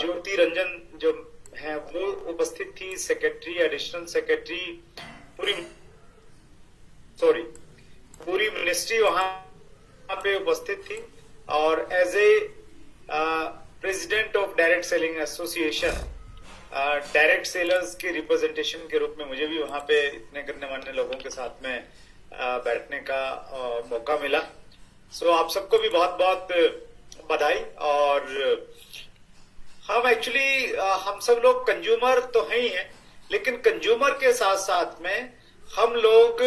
ज्योति रंजन जो है वो उपस्थित थी, सेक्रेटरी, एडिशनल सेक्रेटरी, पूरी पूरी मिनिस्ट्री वहां पे उपस्थित थी। और as a president of direct selling association, direct sellers के रिप्रेजेंटेशन के रूप में मुझे भी वहां पे इतने गणमान्य लोगों के साथ में बैठने का मौका मिला। सो आप सबको भी बहुत बहुत बधाई। और हम एक्चुअली हम सब लोग कंज्यूमर तो हैं ही हैं, लेकिन कंज्यूमर के साथ साथ में हम लोग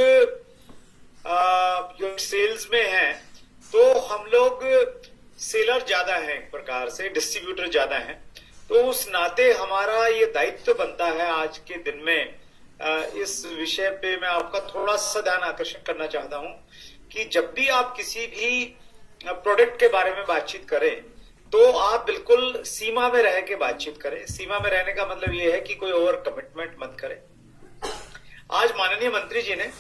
जो सेल्स में हैं तो हम लोग सेलर ज्यादा हैं, एक प्रकार से डिस्ट्रीब्यूटर ज्यादा हैं। तो उस नाते हमारा ये दायित्व बनता है आज के दिन में इस विषय पे मैं आपका थोड़ा सा ध्यान आकर्षण करना चाहता हूं कि जब भी आप किसी भी प्रोडक्ट के बारे में बातचीत करें तो आप बिल्कुल सीमा में रह के बातचीत करें। सीमा में रहने का मतलब ये है कि कोई ओवर कमिटमेंट मत करें। आज माननीय मंत्री जी ने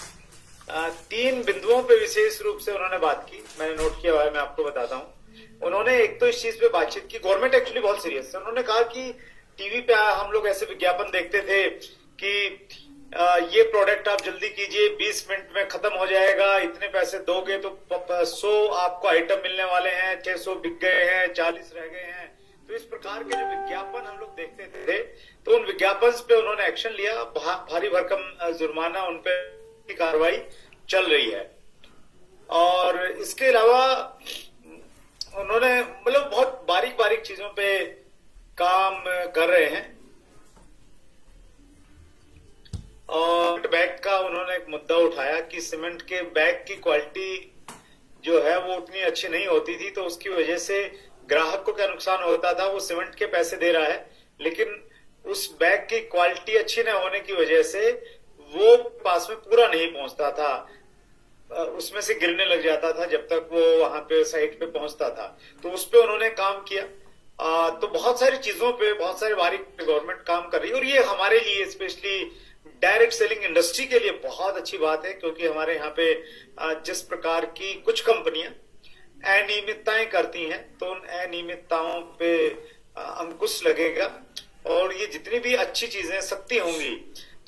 3 बिंदुओं पे विशेष रूप से उन्होंने बात की, मैंने नोट किया हुआ है, मैं आपको बताता हूं। उन्होंने एक तो इस चीज पे बातचीत की, गवर्नमेंट एक्चुअली बहुत सीरियस है। उन्होंने कहा कि टीवी पे हम लोग ऐसे विज्ञापन देखते थे कि ये प्रोडक्ट आप जल्दी कीजिए, 20 मिनट में खत्म हो जाएगा, इतने पैसे दोगे तो 100 आपको आइटम मिलने वाले हैं, 600 बिक गए हैं, 40 रह गए हैं। तो इस प्रकार के जो विज्ञापन हम लोग देखते थे तो उन विज्ञापन पे उन्होंने एक्शन लिया, भारी भरकम जुर्माना उन पे की कार्रवाई चल रही है। और इसके अलावा उन्होंने मतलब बहुत बारीक बारीक चीजों पे काम कर रहे हैं। और बैग का उन्होंने एक मुद्दा उठाया कि सीमेंट के बैग की क्वालिटी जो है वो उतनी अच्छी नहीं होती थी, तो उसकी वजह से ग्राहक को क्या नुकसान होता था। वो सीमेंट के पैसे दे रहा है लेकिन उस बैग की क्वालिटी अच्छी न होने की वजह से वो पास में पूरा नहीं पहुंचता था, उसमें से गिरने लग जाता था जब तक वो वहां पे साइट पे पहुंचता था। तो उस पे उन्होंने काम किया। तो बहुत सारी चीजों पे बहुत सारे बारीक गवर्नमेंट काम कर रही है और ये हमारे लिए स्पेशली डायरेक्ट सेलिंग इंडस्ट्री के लिए बहुत अच्छी बात है, क्योंकि हमारे यहाँ पे जिस प्रकार की कुछ कंपनियां अनियमितताएं करती हैं तो उन अनियमितताओं पे अंकुश लगेगा और ये जितनी भी अच्छी चीजें सख्ती होंगी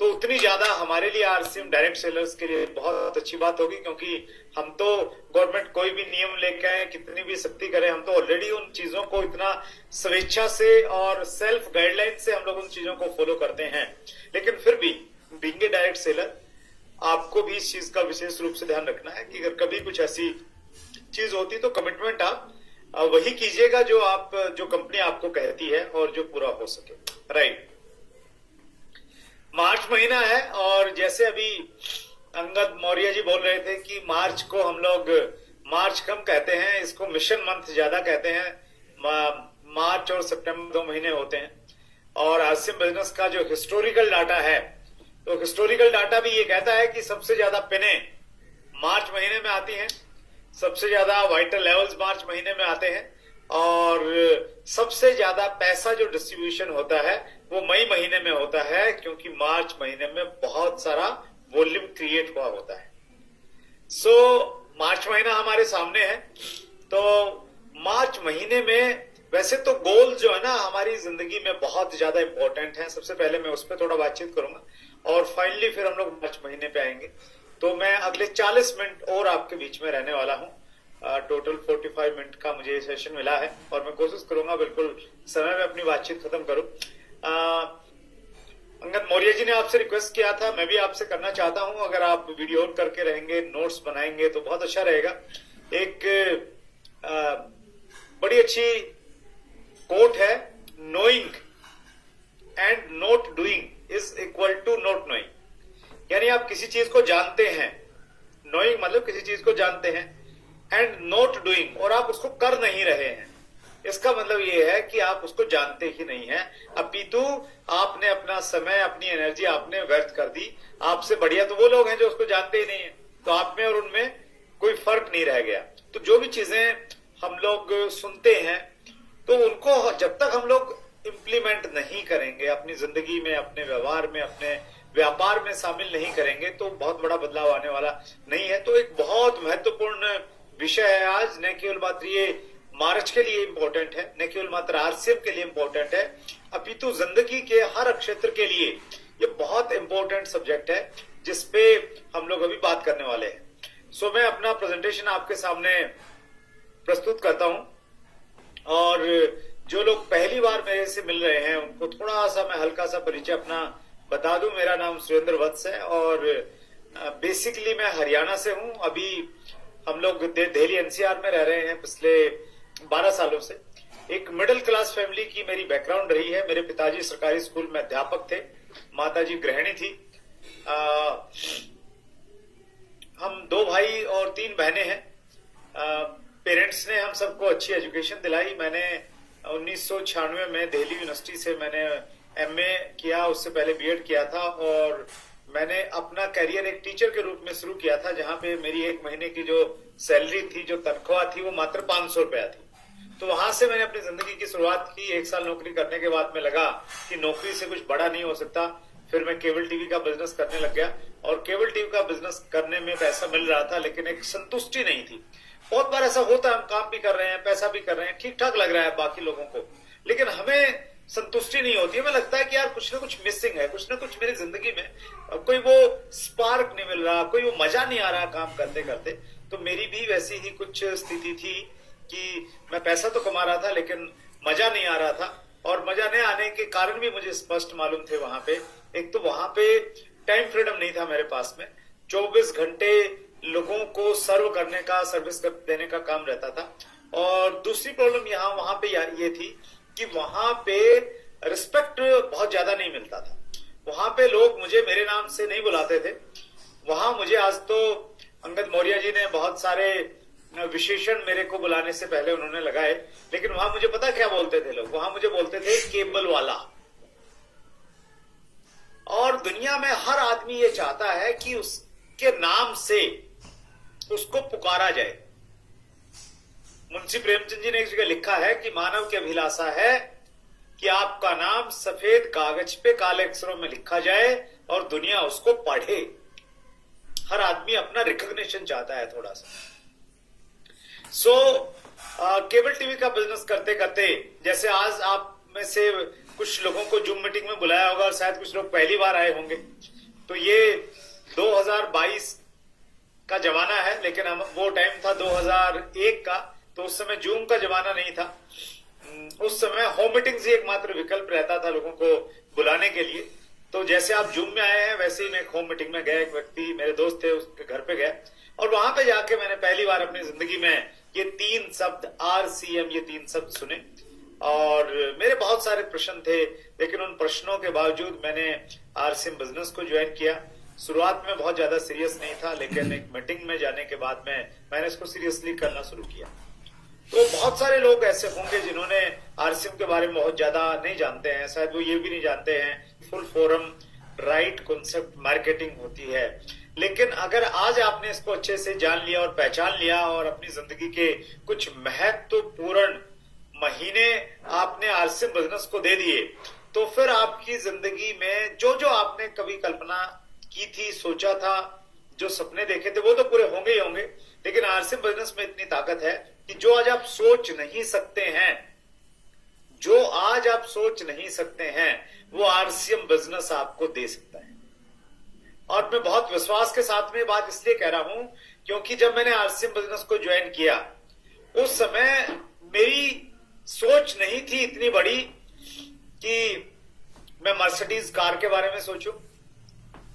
तो उतनी ज्यादा हमारे लिए आरसीएम डायरेक्ट सेलर्स के लिए बहुत अच्छी बात होगी। क्योंकि हम तो गवर्नमेंट कोई भी नियम लेके आए, कितनी भी सख्ती करें, हम तो ऑलरेडी उन चीजों को इतना स्वेच्छा से और सेल्फ गाइडलाइन से हम लोग उन चीजों को फॉलो करते हैं। लेकिन फिर भी बीइंग ए डायरेक्ट सेलर आपको भी इस चीज का विशेष रूप से ध्यान रखना है कि अगर कभी कुछ ऐसी चीज होती तो कमिटमेंट आप वही कीजिएगा जो कंपनी आपको कहती है और जो पूरा हो सके। राइट, मार्च महीना है और जैसे अभी अंगद मौर्य जी बोल रहे थे कि मार्च को हम लोग मार्च कम कहते हैं, इसको मिशन मंथ ज्यादा कहते हैं। मार्च और सितंबर 2 महीने होते हैं। और आरसीएम बिजनेस का जो हिस्टोरिकल डाटा है तो हिस्टोरिकल डाटा भी ये कहता है कि सबसे ज्यादा पिने मार्च महीने में आती हैं, सबसे ज्यादा वाइटल लेवल्स मार्च महीने में आते हैं और सबसे ज्यादा पैसा जो डिस्ट्रीब्यूशन होता है वो मई महीने में होता है, क्योंकि मार्च महीने में बहुत सारा वॉल्यूम क्रिएट हुआ होता है। सो मार्च महीना हमारे सामने है। तो मार्च महीने में वैसे तो गोल जो है ना हमारी जिंदगी में बहुत ज्यादा इंपॉर्टेंट है। सबसे पहले मैं उस पर थोड़ा बातचीत करूंगा और फाइनली फिर हम लोग मार्च महीने पे आएंगे। तो मैं अगले 40 मिनट और आपके बीच में रहने वाला हूं। टोटल 45 मिनट का मुझे ये सेशन मिला है और मैं कोशिश करूंगा बिल्कुल समय में अपनी बातचीत खत्म करूं। अंगद मौर्य जी ने आपसे रिक्वेस्ट किया था, मैं भी आपसे करना चाहता हूं, अगर आप वीडियो ऑन करके रहेंगे, नोट्स बनाएंगे तो बहुत अच्छा रहेगा। एक बड़ी अच्छी कोट है, knowing and not doing is equal to not knowing. यानी आप किसी चीज को जानते हैं, नोइंग मतलब किसी चीज को जानते हैं, एंड नॉट डूइंग और आप उसको कर नहीं रहे हैं, इसका मतलब ये है कि आप उसको जानते ही नहीं हैं, अपितु आपने अपना समय अपनी एनर्जी आपने व्यर्थ कर दी। आपसे बढ़िया तो वो लोग हैं जो उसको जानते ही नहीं है, तो आप में और उनमें कोई फर्क नहीं रह गया। तो जो भी चीजें हम लोग सुनते हैं तो उनको जब तक हम लोग इम्प्लीमेंट नहीं करेंगे अपनी जिंदगी में, अपने व्यवहार में, अपने व्यापार में शामिल नहीं करेंगे तो बहुत बड़ा बदलाव आने वाला नहीं है। तो एक बहुत महत्वपूर्ण विषय है आज, न केवल बात ये मार्च के लिए इंपॉर्टेंट है, न केवल मात्र आरसीएम के लिए इंपॉर्टेंट है, अपितु जिंदगी के हर क्षेत्र के लिए ये बहुत इंपॉर्टेंट सब्जेक्ट है जिसपे हम लोग अभी बात करने वाले हैं। सो मैं अपना प्रेजेंटेशन आपके सामने प्रस्तुत करता हूं और जो लोग पहली बार मेरे से मिल रहे हैं उनको थोड़ा सा मैं हल्का सा परिचय अपना बता दूं। मेरा नाम सुरेंद्र वत्स है और बेसिकली मैं हरियाणा से हूं। अभी हम लोग दिल्ली एनसीआर में रह रहे हैं पिछले 12 सालों से। एक मिडिल क्लास फैमिली की मेरी बैकग्राउंड रही है। मेरे पिताजी सरकारी स्कूल में अध्यापक थे, माताजी गृहिणी थी। हम 2 भाई और 3 बहनें हैं। पेरेंट्स ने हम सबको अच्छी एजुकेशन दिलाई। मैंने 1996 में दिल्ली यूनिवर्सिटी से मैंने एमए किया, उससे पहले बीएड किया था और मैंने अपना करियर एक टीचर के रूप में शुरू किया था, जहां पे मेरी 1 महीने की जो सैलरी थी, जो तनख्वाह थी, वो मात्र 500 रुपया थी। तो वहां से मैंने अपनी जिंदगी की शुरुआत की। 1 साल नौकरी करने के बाद में लगा कि नौकरी से कुछ बड़ा नहीं हो सकता। फिर मैं केबल टीवी का बिजनेस करने लग गया और केबल टीवी का बिजनेस करने में पैसा मिल रहा था, लेकिन एक संतुष्टि नहीं थी। बहुत बार ऐसा होता है, हम काम भी कर रहे हैं, पैसा भी कर रहे हैं, ठीक ठाक लग रहा है बाकी लोगों को, लेकिन हमें संतुष्टि नहीं होती है। हमें लगता है कि यार कुछ ना कुछ मिसिंग है, कुछ ना कुछ मेरी जिंदगी में कोई वो स्पार्क नहीं मिल रहा, कोई वो मजा नहीं आ रहा काम करते करते। तो मेरी भी वैसी ही कुछ स्थिति थी कि मैं पैसा तो कमा रहा था लेकिन मजा नहीं आ रहा था। और मजा नहीं आने के कारण भी मुझे स्पष्ट मालूम थे वहां पे। एक तो वहां पे टाइम फ्रीडम नहीं था मेरे पास में। 24 घंटे लोगों को सर्व करने का, सर्विस देने का काम रहता था। और दूसरी प्रॉब्लम यहाँ वहां पे ये थी कि वहां पे रिस्पेक्ट बहुत ज्यादा नहीं मिलता था। वहां पे लोग मुझे मेरे नाम से नहीं बुलाते थे। वहां मुझे, आज तो अंगद मौर्य जी ने बहुत सारे विशेषण मेरे को बुलाने से पहले उन्होंने लगाए, लेकिन वहां मुझे पता क्या बोलते थे लोग? वहां मुझे बोलते थे केबल वाला। और दुनिया में हर आदमी ये चाहता है कि उसके नाम से उसको पुकारा जाए। मुंशी प्रेमचंद जी ने एक जगह लिखा है कि मानव की अभिलाषा है कि आपका नाम सफेद कागज पे काले अक्षरों में लिखा जाए और दुनिया उसको पढ़े। हर आदमी अपना रिकॉग्निशन चाहता है थोड़ा सा। केबल टीवी का बिजनेस करते करते, जैसे आज आप में से कुछ लोगों को जूम मीटिंग में बुलाया होगा और शायद कुछ लोग पहली बार आए होंगे, तो ये 2022 का जमाना है, लेकिन हम वो टाइम था 2001 का, तो उस समय जूम का जमाना नहीं था। उस समय होम मीटिंग्स ही एकमात्र विकल्प रहता था लोगों को बुलाने के लिए। तो जैसे आप जूम में आए हैं वैसे ही मैं होम मीटिंग में गया। एक व्यक्ति मेरे दोस्त थे, उसके घर पे गया और वहां पे जाके मैंने पहली बार अपनी जिंदगी में ये 3 शब्द RCM, ये 3 शब्द सुने। और मेरे बहुत सारे प्रश्न थे, लेकिन उन प्रश्नों के बावजूद मैंने RCM बिजनेस को ज्वाइन किया। शुरुआत में बहुत ज्यादा सीरियस नहीं था, लेकिन एक मीटिंग में जाने के बाद में मैंने इसको सीरियसली करना शुरू किया। तो बहुत सारे लोग ऐसे होंगे जिन्होंने RCM के बारे में बहुत ज्यादा नहीं जानते हैं, शायद वो ये भी नहीं जानते हैं full form right concept marketing होती है। लेकिन अगर आज आपने इसको अच्छे से जान लिया और पहचान लिया और अपनी जिंदगी के कुछ महत्वपूर्ण महीने आपने RCM बिजनेस को दे दिए, तो फिर आपकी जिंदगी में जो जो आपने कभी कल्पना की थी, सोचा था, जो सपने देखे थे, वो तो पूरे होंगे ही होंगे। लेकिन RCM बिजनेस में इतनी ताकत है कि जो आज आप सोच नहीं सकते हैं, जो आज आप सोच नहीं सकते हैं, वो RCM बिजनेस आपको दे सकता है। और मैं बहुत विश्वास के साथ में बात इसलिए कह रहा हूं क्योंकि जब मैंने RCM बिजनेस को ज्वाइन किया, उस समय मेरी सोच नहीं थी इतनी बड़ी कि मैं मर्सिडीज कार के बारे में सोचूं।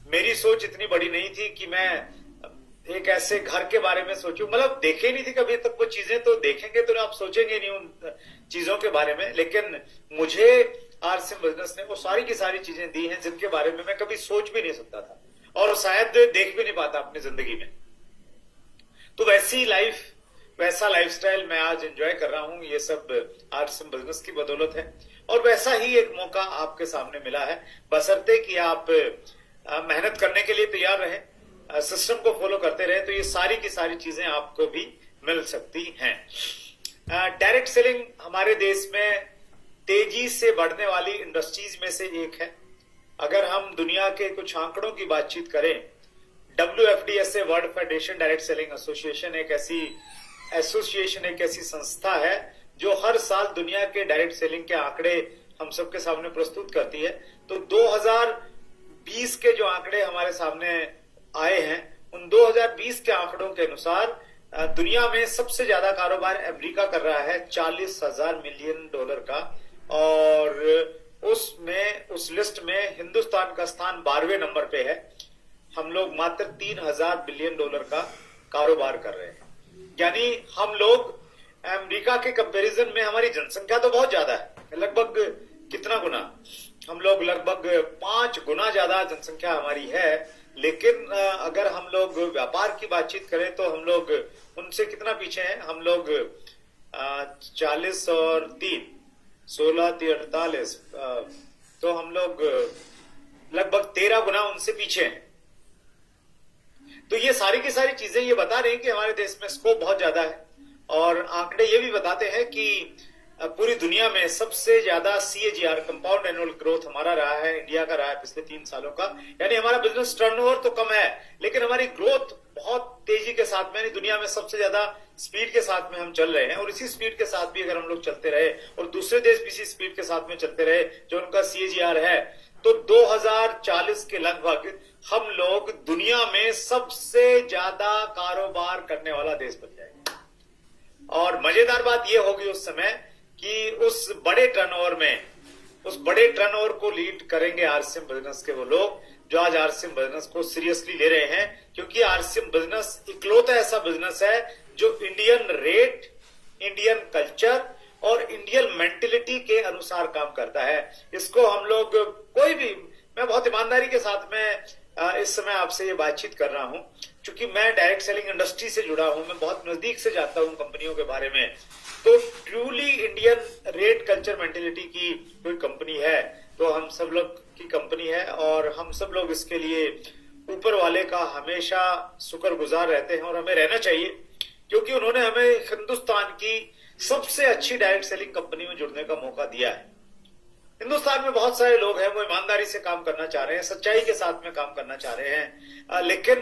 मेरी सोच इतनी बड़ी नहीं थी कि मैं एक ऐसे घर के बारे में सोचूं। मतलब देखे नहीं थी कभी तक वो चीजें, तो देखेंगे तो आप सोचेंगे नहीं उन चीजों के बारे में। लेकिन मुझे RCM बिजनेस ने वो सारी की सारी चीजें दी हैं जिनके बारे में मैं कभी सोच भी नहीं सकता था और शायद देख भी नहीं पाता अपनी जिंदगी में। तो वैसी लाइफ, वैसा लाइफस्टाइल मैं आज एंजॉय कर रहा हूं। ये सब RCM बिजनेस की बदौलत है और वैसा ही एक मौका आपके सामने मिला है, बशर्ते कि आप मेहनत करने के लिए तैयार रहें, सिस्टम को फॉलो करते रहे, तो ये सारी की सारी चीजें आपको भी मिल सकती हैं। डायरेक्ट सेलिंग हमारे देश में तेजी से बढ़ने वाली इंडस्ट्रीज में से एक है। अगर हम दुनिया के कुछ आंकड़ों की बातचीत करें, WFDSA world federation direct selling association एक ऐसी संस्था है जो हर साल दुनिया के डायरेक्ट सेलिंग के आंकड़े हम सबके सामने प्रस्तुत करती है। तो 2020 के जो आंकड़े हमारे सामने आए हैं, उन 2020 के आंकड़ों के अनुसार दुनिया में सबसे ज्यादा कारोबार अमेरिका कर रहा है, $40,000 मिलियन का, और उस लिस्ट में हिंदुस्तान का स्थान 12वें नंबर पे है। हम लोग मात्र $3,000 बिलियन का कारोबार कर रहे हैं। यानी हम लोग अमेरिका के कंपैरिजन में, हमारी जनसंख्या तो बहुत ज्यादा है, लगभग कितना गुना, हम लोग लगभग 5 गुना ज्यादा जनसंख्या हमारी है, लेकिन अगर हम लोग व्यापार की बातचीत करें तो हम लोग उनसे कितना पीछे हैं। हम लोग 40 और 3 16 48, तो हम लोग लगभग 13 गुना उनसे पीछे हैं। तो ये सारी की सारी चीजें ये बता रही हैं कि हमारे देश में स्कोप बहुत ज्यादा है, और आंकड़े ये भी बताते हैं कि पूरी दुनिया में सबसे ज्यादा CAGR कंपाउंड एनुअल ग्रोथ हमारा रहा है, इंडिया का रहा है पिछले 3 सालों का। यानी हमारा बिजनेस टर्नओवर तो कम है, लेकिन हमारी ग्रोथ बहुत तेजी के साथ में, यानी दुनिया में सबसे ज्यादा स्पीड के साथ में हम चल रहे हैं। और इसी स्पीड के साथ भी अगर हम लोग चलते रहे और दूसरे देश भी इसी स्पीड के साथ में चलते रहे जो उनका CAGR है, तो 2040 के लगभग हम लोग दुनिया में सबसे ज्यादा कारोबार करने वाला देश बन जाएंगे। और मजेदार बात यह होगी उस समय कि उस बड़े टर्नओवर को लीड करेंगे RCM बिजनेस के वो लोग जो आज RCM बिजनेस को सीरियसली ले रहे हैं, क्योंकि RCM बिजनेस इकलौता ऐसा बिजनेस है जो इंडियन रेट, इंडियन कल्चर और इंडियन मेंटेलिटी के अनुसार काम करता है। इसको हम लोग कोई भी, मैं बहुत ईमानदारी के साथ में इस समय आपसे ये बातचीत कर रहा हूं, क्योंकि मैं डायरेक्ट सेलिंग इंडस्ट्री से जुड़ा हूं, मैं बहुत नजदीक से जानता हूं कंपनियों के बारे में। तो truly Indian rate culture mentality की कोई कंपनी है तो हम सब लोग की कंपनी है, और हम सब लोग इसके लिए ऊपर वाले का हमेशा शुक्रगुजार रहते हैं, और हमें रहना चाहिए, क्योंकि उन्होंने हमें हिंदुस्तान की सबसे अच्छी डायरेक्ट सेलिंग कंपनी में जुड़ने का मौका दिया है। हिंदुस्तान में बहुत सारे लोग हैं, वो ईमानदारी से काम करना चाह रहे हैं, सच्चाई के साथ में काम करना चाह रहे हैं, लेकिन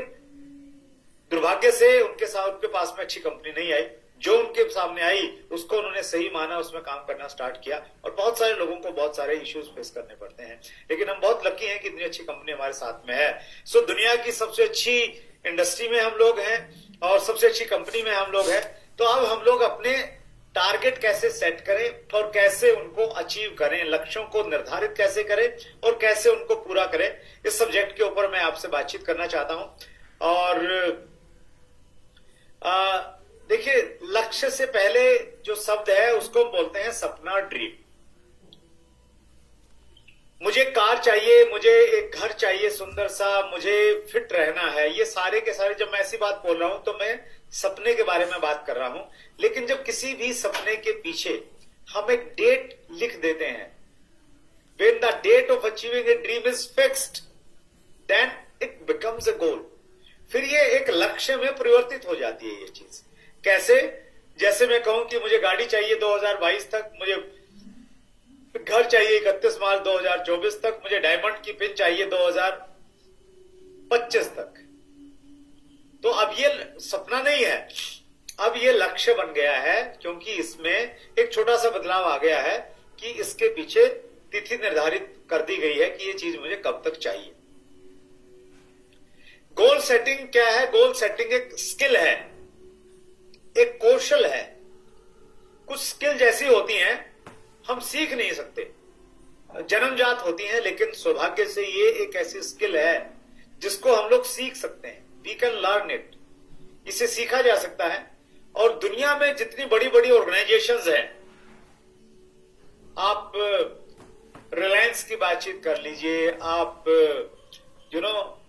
दुर्भाग्य से उनके पास में अच्छी कंपनी नहीं आई। जो उनके सामने आई उसको उन्होंने सही माना, उसमें काम करना स्टार्ट किया, और बहुत सारे लोगों को बहुत सारे इश्यूज फेस करने पड़ते हैं, लेकिन हम बहुत लकी हैं कि इतनी अच्छी कंपनी हमारे साथ में है। सो दुनिया की सबसे अच्छी इंडस्ट्री में हम लोग हैं और सबसे अच्छी कंपनी में हम लोग हैं। तो अब हम लोग अपने टारगेट कैसे सेट करें और कैसे उनको अचीव करें, लक्ष्यों को निर्धारित कैसे करें और कैसे उनको पूरा करें, इस सब्जेक्ट के ऊपर मैं आपसे बातचीत करना चाहता हूं। और देखिए, लक्ष्य से पहले जो शब्द है उसको हम बोलते हैं सपना, ड्रीम। मुझे कार चाहिए, मुझे एक घर चाहिए सुंदर सा, मुझे फिट रहना है, ये सारे के सारे जब मैं ऐसी बात बोल रहा हूं तो मैं सपने के बारे में बात कर रहा हूं। लेकिन जब किसी भी सपने के पीछे हम एक डेट लिख देते हैं, when the date of achieving a dream is fixed, then it becomes a goal। फिर ये एक लक्ष्य में परिवर्तित हो जाती है ये चीज। कैसे? जैसे मैं कहूं कि मुझे गाड़ी चाहिए 2022 तक, मुझे घर चाहिए 31 मार्च 2024 तक, मुझे डायमंड की पिन चाहिए 2025 तक। तो अब ये सपना नहीं है, अब ये लक्ष्य बन गया है, क्योंकि इसमें एक छोटा सा बदलाव आ गया है कि इसके पीछे तिथि निर्धारित कर दी गई है कि ये चीज मुझे कब तक चाहिए। गोल सेटिंग क्या है? गोल सेटिंग एक स्किल है, एक कौशल है। कुछ स्किल जैसी होती हैं हम सीख नहीं सकते, जन्मजात होती हैं, लेकिन सौभाग्य से ये एक ऐसी स्किल है जिसको हम लोग सीख सकते हैं। वी कैन लर्न इट, इसे सीखा जा सकता है। और दुनिया में जितनी बड़ी बड़ी ऑर्गेनाइजेशंस हैं, आप रिलायंस की बातचीत कर लीजिए, आप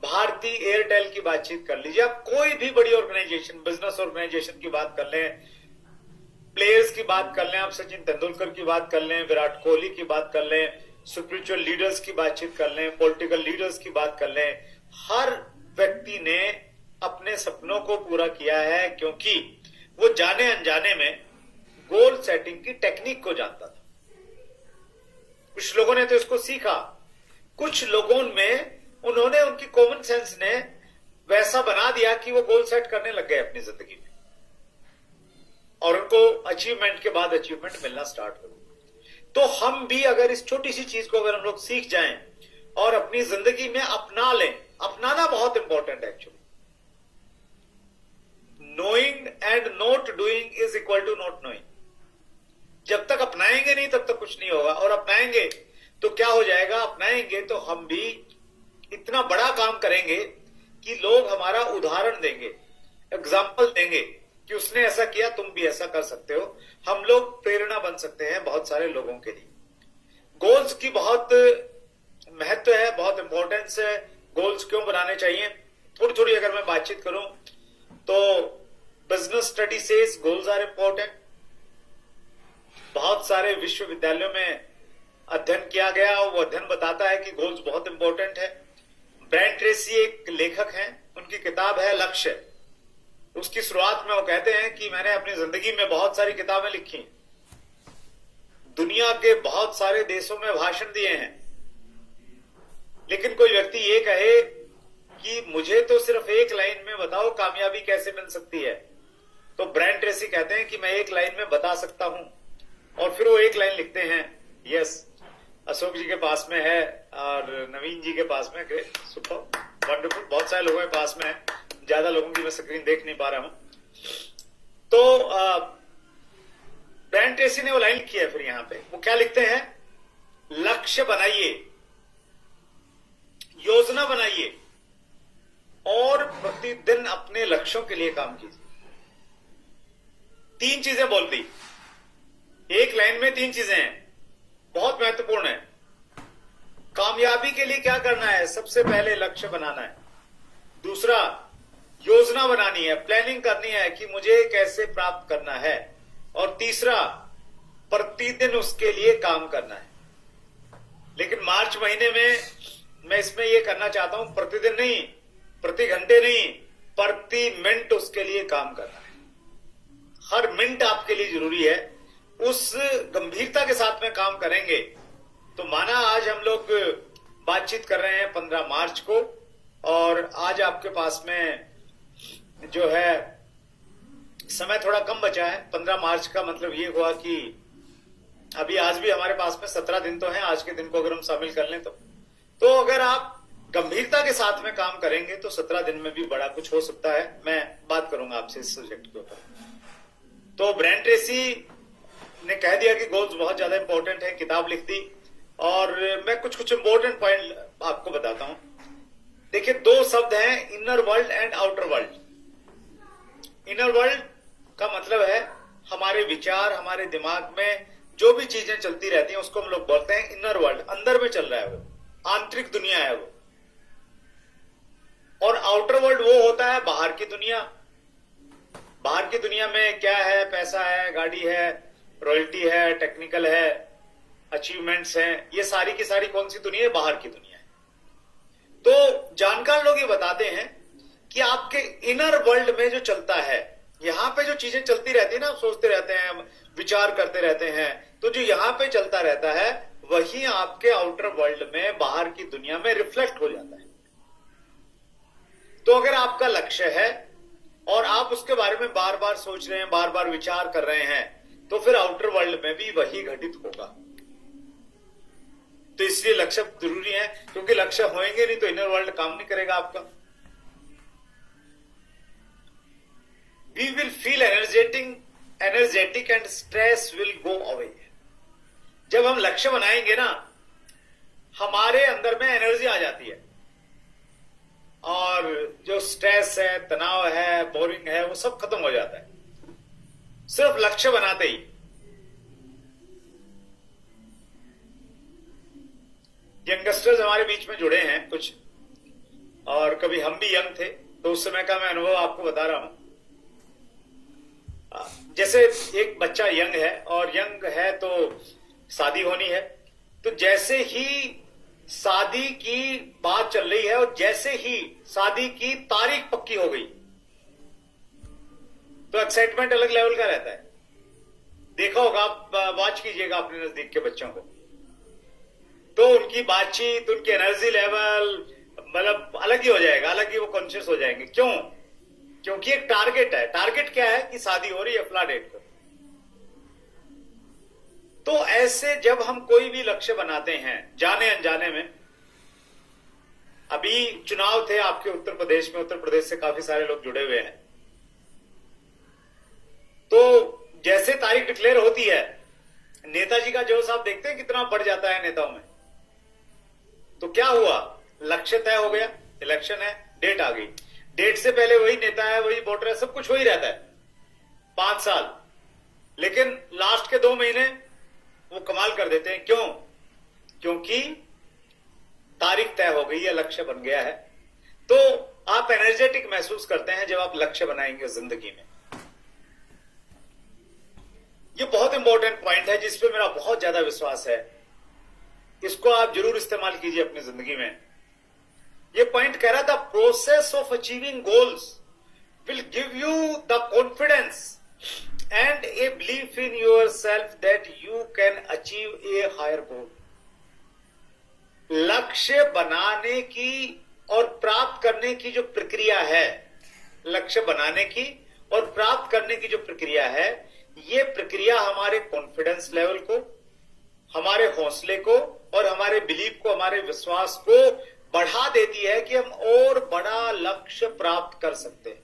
भारती एयरटेल की बातचीत कर लीजिए, आप कोई भी बड़ी ऑर्गेनाइजेशन, बिजनेस ऑर्गेनाइजेशन की बात कर लें, प्लेयर्स की बात कर लें, आप सचिन तेंदुलकर की बात कर लें, विराट कोहली की बात कर लें, स्पिरिचुअल लीडर्स की बातचीत कर लें, पॉलिटिकल लीडर्स की बात कर लें, हर व्यक्ति ने अपने सपनों को पूरा किया है, क्योंकि वो जाने अनजाने में गोल सेटिंग की टेक्निक को जानता था। कुछ लोगों ने तो इसको सीखा, कुछ लोगों में उन्होंने, उनकी कॉमन सेंस ने वैसा बना दिया कि वो गोल सेट करने लग गए अपनी जिंदगी में। और उनको अचीवमेंट के बाद अचीवमेंट मिलना स्टार्ट हो। तो हम भी अगर इस छोटी सी चीज को अगर हम लोग सीख जाएं और अपनी जिंदगी में अपना लें, अपनाना बहुत इंपॉर्टेंट है actually. Knowing and not doing is equal to not knowing. जब तक अपनाएंगे नहीं तब तक कुछ नहीं होगा, और अपनाएंगे तो क्या हो जाएगा, अपनाएंगे तो हम भी इतना बड़ा काम करेंगे कि लोग हमारा उदाहरण देंगे, एग्जाम्पल देंगे कि उसने ऐसा किया, तुम भी ऐसा कर सकते हो। हम लोग प्रेरणा बन सकते हैं बहुत सारे लोगों के लिए। गोल्स की बहुत महत्व है, बहुत इंपॉर्टेंस है। गोल्स क्यों बनाने चाहिए, थोड़ी थोड़ी अगर मैं बातचीत करूं तो business study says goals are important. बहुत सारे विश्वविद्यालयों में अध्ययन किया गया और वो अध्ययन बताता है कि गोल्स बहुत इंपॉर्टेंट है। ब्रायन ट्रेसी एक लेखक हैं, उनकी किताब है लक्ष्य। उसकी शुरुआत में वो कहते हैं कि मैंने अपनी जिंदगी में बहुत सारी किताबें लिखी, दुनिया के बहुत सारे देशों में भाषण दिए हैं, लेकिन कोई व्यक्ति ये कहे कि मुझे तो सिर्फ एक लाइन में बताओ कामयाबी कैसे मिल सकती है, तो ब्रायन ट्रेसी कहते हैं कि मैं एक लाइन में बता सकता हूं। और फिर वो एक लाइन लिखते हैं। यस, अशोक जी के पास में है और नवीन जी के पास में। ग्रेट, सुपर, वंडरफुल, बहुत सारे लोगों के पास में है, ज्यादा लोगों की मैं स्क्रीन देख नहीं पा रहा हूं। तो ब्रायन ट्रेसी ने वो लाइन लिखी है। फिर यहां पे वो क्या लिखते हैं, लक्ष्य बनाइए, योजना बनाइए और प्रतिदिन अपने लक्ष्यों के लिए काम कीजिए। तीन चीजें बोल दी एक लाइन में, तीन चीजें हैं, बहुत महत्वपूर्ण है। कामयाबी के लिए क्या करना है, सबसे पहले लक्ष्य बनाना है। दूसरा, योजना बनानी है, प्लानिंग करनी है कि मुझे कैसे प्राप्त करना है। और तीसरा, प्रतिदिन उसके लिए काम करना है। लेकिन मार्च महीने में मैं इसमें यह करना चाहता हूं, प्रतिदिन नहीं, प्रति घंटे नहीं, प्रति मिनट उसके लिए काम करना है। हर मिनट आपके लिए जरूरी है। उस गंभीरता के साथ में काम करेंगे तो माना आज हम लोग बातचीत कर रहे हैं 15 मार्च को, और आज आपके पास में जो है समय थोड़ा कम बचा है। 15 मार्च का मतलब ये हुआ कि अभी आज भी हमारे पास में 17 दिन तो हैं, आज के दिन को अगर हम शामिल कर लें तो अगर आप गंभीरता के साथ में काम करेंगे तो 17 दिन में भी बड़ा कुछ हो सकता है। मैं बात करूंगा आपसे इस सब्जेक्ट के ऊपर। तो ब्रायन ट्रेसी ने कह दिया कि गोल्स बहुत ज्यादा इंपॉर्टेंट है, किताब लिख दी। और मैं कुछ इंपॉर्टेंट पॉइंट आपको बताता हूं। देखिए, दो शब्द हैं, inner world and outer world. Inner world का मतलब है हमारे विचार, हमारे दिमाग में जो भी चीजें चलती रहती हैं उसको हम लोग बोलते हैं इनर वर्ल्ड, अंदर में चल रहा है, वो आंतरिक दुनिया है वो। और आउटर वर्ल्ड वो होता है बाहर की दुनिया। बाहर की दुनिया में क्या है, पैसा है, गाड़ी है, रॉयल्टी है, टेक्निकल है, अचीवमेंट्स हैं, ये सारी की सारी कौन सी दुनिया है, बाहर की दुनिया है। तो जानकार लोग ये बताते हैं कि आपके इनर वर्ल्ड में जो चलता है, यहां पे जो चीजें चलती रहती है ना, आप सोचते रहते हैं, विचार करते रहते हैं, तो जो यहां पे चलता रहता है वही आपके आउटर वर्ल्ड में, बाहर की दुनिया में रिफ्लेक्ट हो जाता है। तो अगर आपका लक्ष्य है और आप उसके बारे में बार बार सोच रहे हैं, बार बार विचार कर रहे हैं, तो फिर आउटर वर्ल्ड में भी वही घटित होगा। तो इसलिए लक्ष्य जरूरी है, क्योंकि लक्ष्य होंगे नहीं तो इनर वर्ल्ड काम नहीं करेगा आपका। We will feel energetic and stress will go away. जब हम लक्ष्य बनाएंगे ना, हमारे अंदर में एनर्जी आ जाती है और जो स्ट्रेस है, तनाव है, बोरिंग है, वो सब खत्म हो जाता है सिर्फ लक्ष्य बनाते ही। यंगस्टर्स हमारे बीच में जुड़े हैं कुछ, और कभी हम भी यंग थे, तो उस समय का मैं अनुभव आपको बता रहा हूं। जैसे एक बच्चा यंग है, और यंग है तो शादी होनी है, तो जैसे ही शादी की बात चल रही है और जैसे ही शादी की तारीख पक्की हो गई तो एक्साइटमेंट अलग लेवल का रहता है। देखा होगा आप, वॉच कीजिएगा अपने नजदीक के बच्चों को, तो उनकी बातचीत, उनकी एनर्जी लेवल मतलब अलग ही हो जाएगा, अलग ही वो कॉन्शियस हो जाएंगे। क्यों? क्योंकि एक टारगेट है। टारगेट क्या है कि शादी हो रही है फला डेट को, तो ऐसे जब हम कोई भी लक्ष्य बनाते हैं जाने अनजाने में, अभी चुनाव थे आपके उत्तर प्रदेश में, उत्तर प्रदेश से काफी सारे लोग जुड़े हुए हैं, तो जैसे तारीख डिक्लेयर होती है, नेताजी का जोश आप देखते हैं कितना बढ़ जाता है नेताओं में। तो क्या हुआ, लक्ष्य तय हो गया, इलेक्शन है, डेट आ गई, डेट से पहले वही नेता है, वही वोटर है, सब कुछ वही रहता है 5 साल, लेकिन लास्ट के 2 महीने वो कमाल कर देते हैं। क्यों? क्योंकि तारीख तय हो गई है, लक्ष्य बन गया है। तो आप एनर्जेटिक महसूस करते हैं जब आप लक्ष्य बनाएंगे जिंदगी में। ये बहुत इंपॉर्टेंट पॉइंट है जिसपे मेरा बहुत ज्यादा विश्वास है, इसको आप जरूर इस्तेमाल कीजिए अपनी जिंदगी में। ये पॉइंट कह रहा था, process of achieving goals will give you the confidence and a belief in yourself that you can achieve a higher goal. लक्ष्य बनाने की और प्राप्त करने की जो प्रक्रिया है, लक्ष्य बनाने की और प्राप्त करने की जो प्रक्रिया है, ये प्रक्रिया हमारे कॉन्फिडेंस लेवल को, हमारे हौसले को और हमारे बिलीफ को, हमारे विश्वास को बढ़ा देती है कि हम और बड़ा लक्ष्य प्राप्त कर सकते हैं।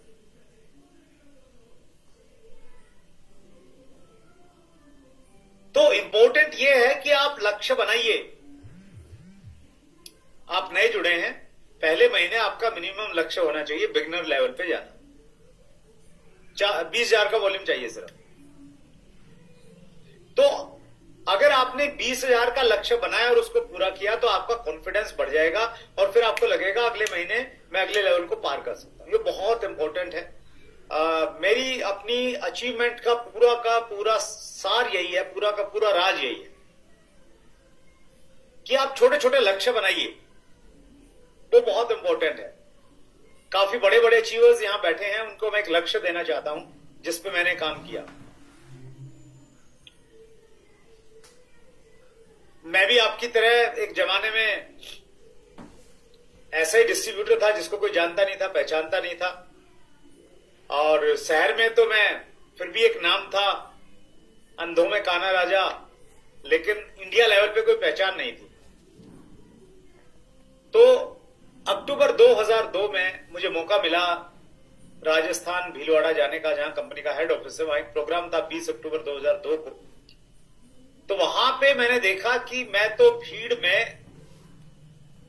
तो इंपॉर्टेंट यह है कि आप लक्ष्य बनाइए। आप नए जुड़े हैं, पहले महीने आपका मिनिमम लक्ष्य होना चाहिए बिगिनर लेवल पे जाना, 20,000 का वॉल्यूम चाहिए सिर्फ। तो अगर आपने 20,000 का लक्ष्य बनाया और उसको पूरा किया तो आपका कॉन्फिडेंस बढ़ जाएगा और फिर आपको लगेगा अगले महीने मैं अगले लेवल को पार कर सकता हूं। ये बहुत इंपॉर्टेंट है। मेरी अपनी अचीवमेंट का पूरा सार यही है, पूरा का पूरा राज यही है कि आप छोटे छोटे लक्ष्य बनाइए। वो बहुत इंपॉर्टेंट है। काफी बड़े बड़े अचीवर्स यहां बैठे हैं, उनको मैं एक लक्ष्य देना चाहता हूं जिसपे मैंने काम किया। मैं भी आपकी तरह एक जमाने में ऐसा ही डिस्ट्रीब्यूटर था जिसको कोई जानता नहीं था, पहचानता नहीं था, और शहर में तो मैं फिर भी एक नाम था, अंधों में कान्हा राजा, लेकिन इंडिया लेवल पे कोई पहचान नहीं थी। तो अक्टूबर 2002 में मुझे मौका मिला राजस्थान भीलवाड़ा जाने का, जहां कंपनी का हेड ऑफिस है। वहां एक प्रोग्राम था 20 अक्टूबर 2002 को। तो वहां पे मैंने देखा कि मैं तो भीड़ में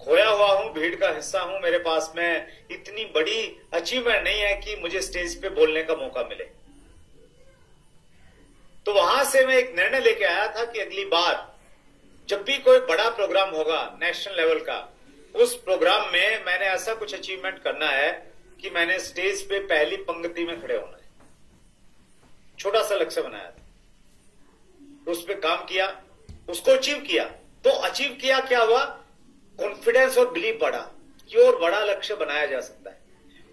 खोया हुआ हूं, भीड़ का हिस्सा हूं, मेरे पास में इतनी बड़ी अचीवमेंट नहीं है कि मुझे स्टेज पे बोलने का मौका मिले। तो वहां से मैं एक निर्णय लेके आया था कि अगली बार जब भी कोई बड़ा प्रोग्राम होगा नेशनल लेवल का, उस प्रोग्राम में मैंने ऐसा कुछ अचीवमेंट करना है कि मैंने स्टेज पे पहली पंक्ति में खड़े होना है। छोटा सा लक्ष्य बनाया था, उस पर काम किया, उसको अचीव किया। तो अचीव किया, क्या हुआ, कॉन्फिडेंस और बिलीफ बढ़ा कि और बड़ा लक्ष्य बनाया जा सकता है।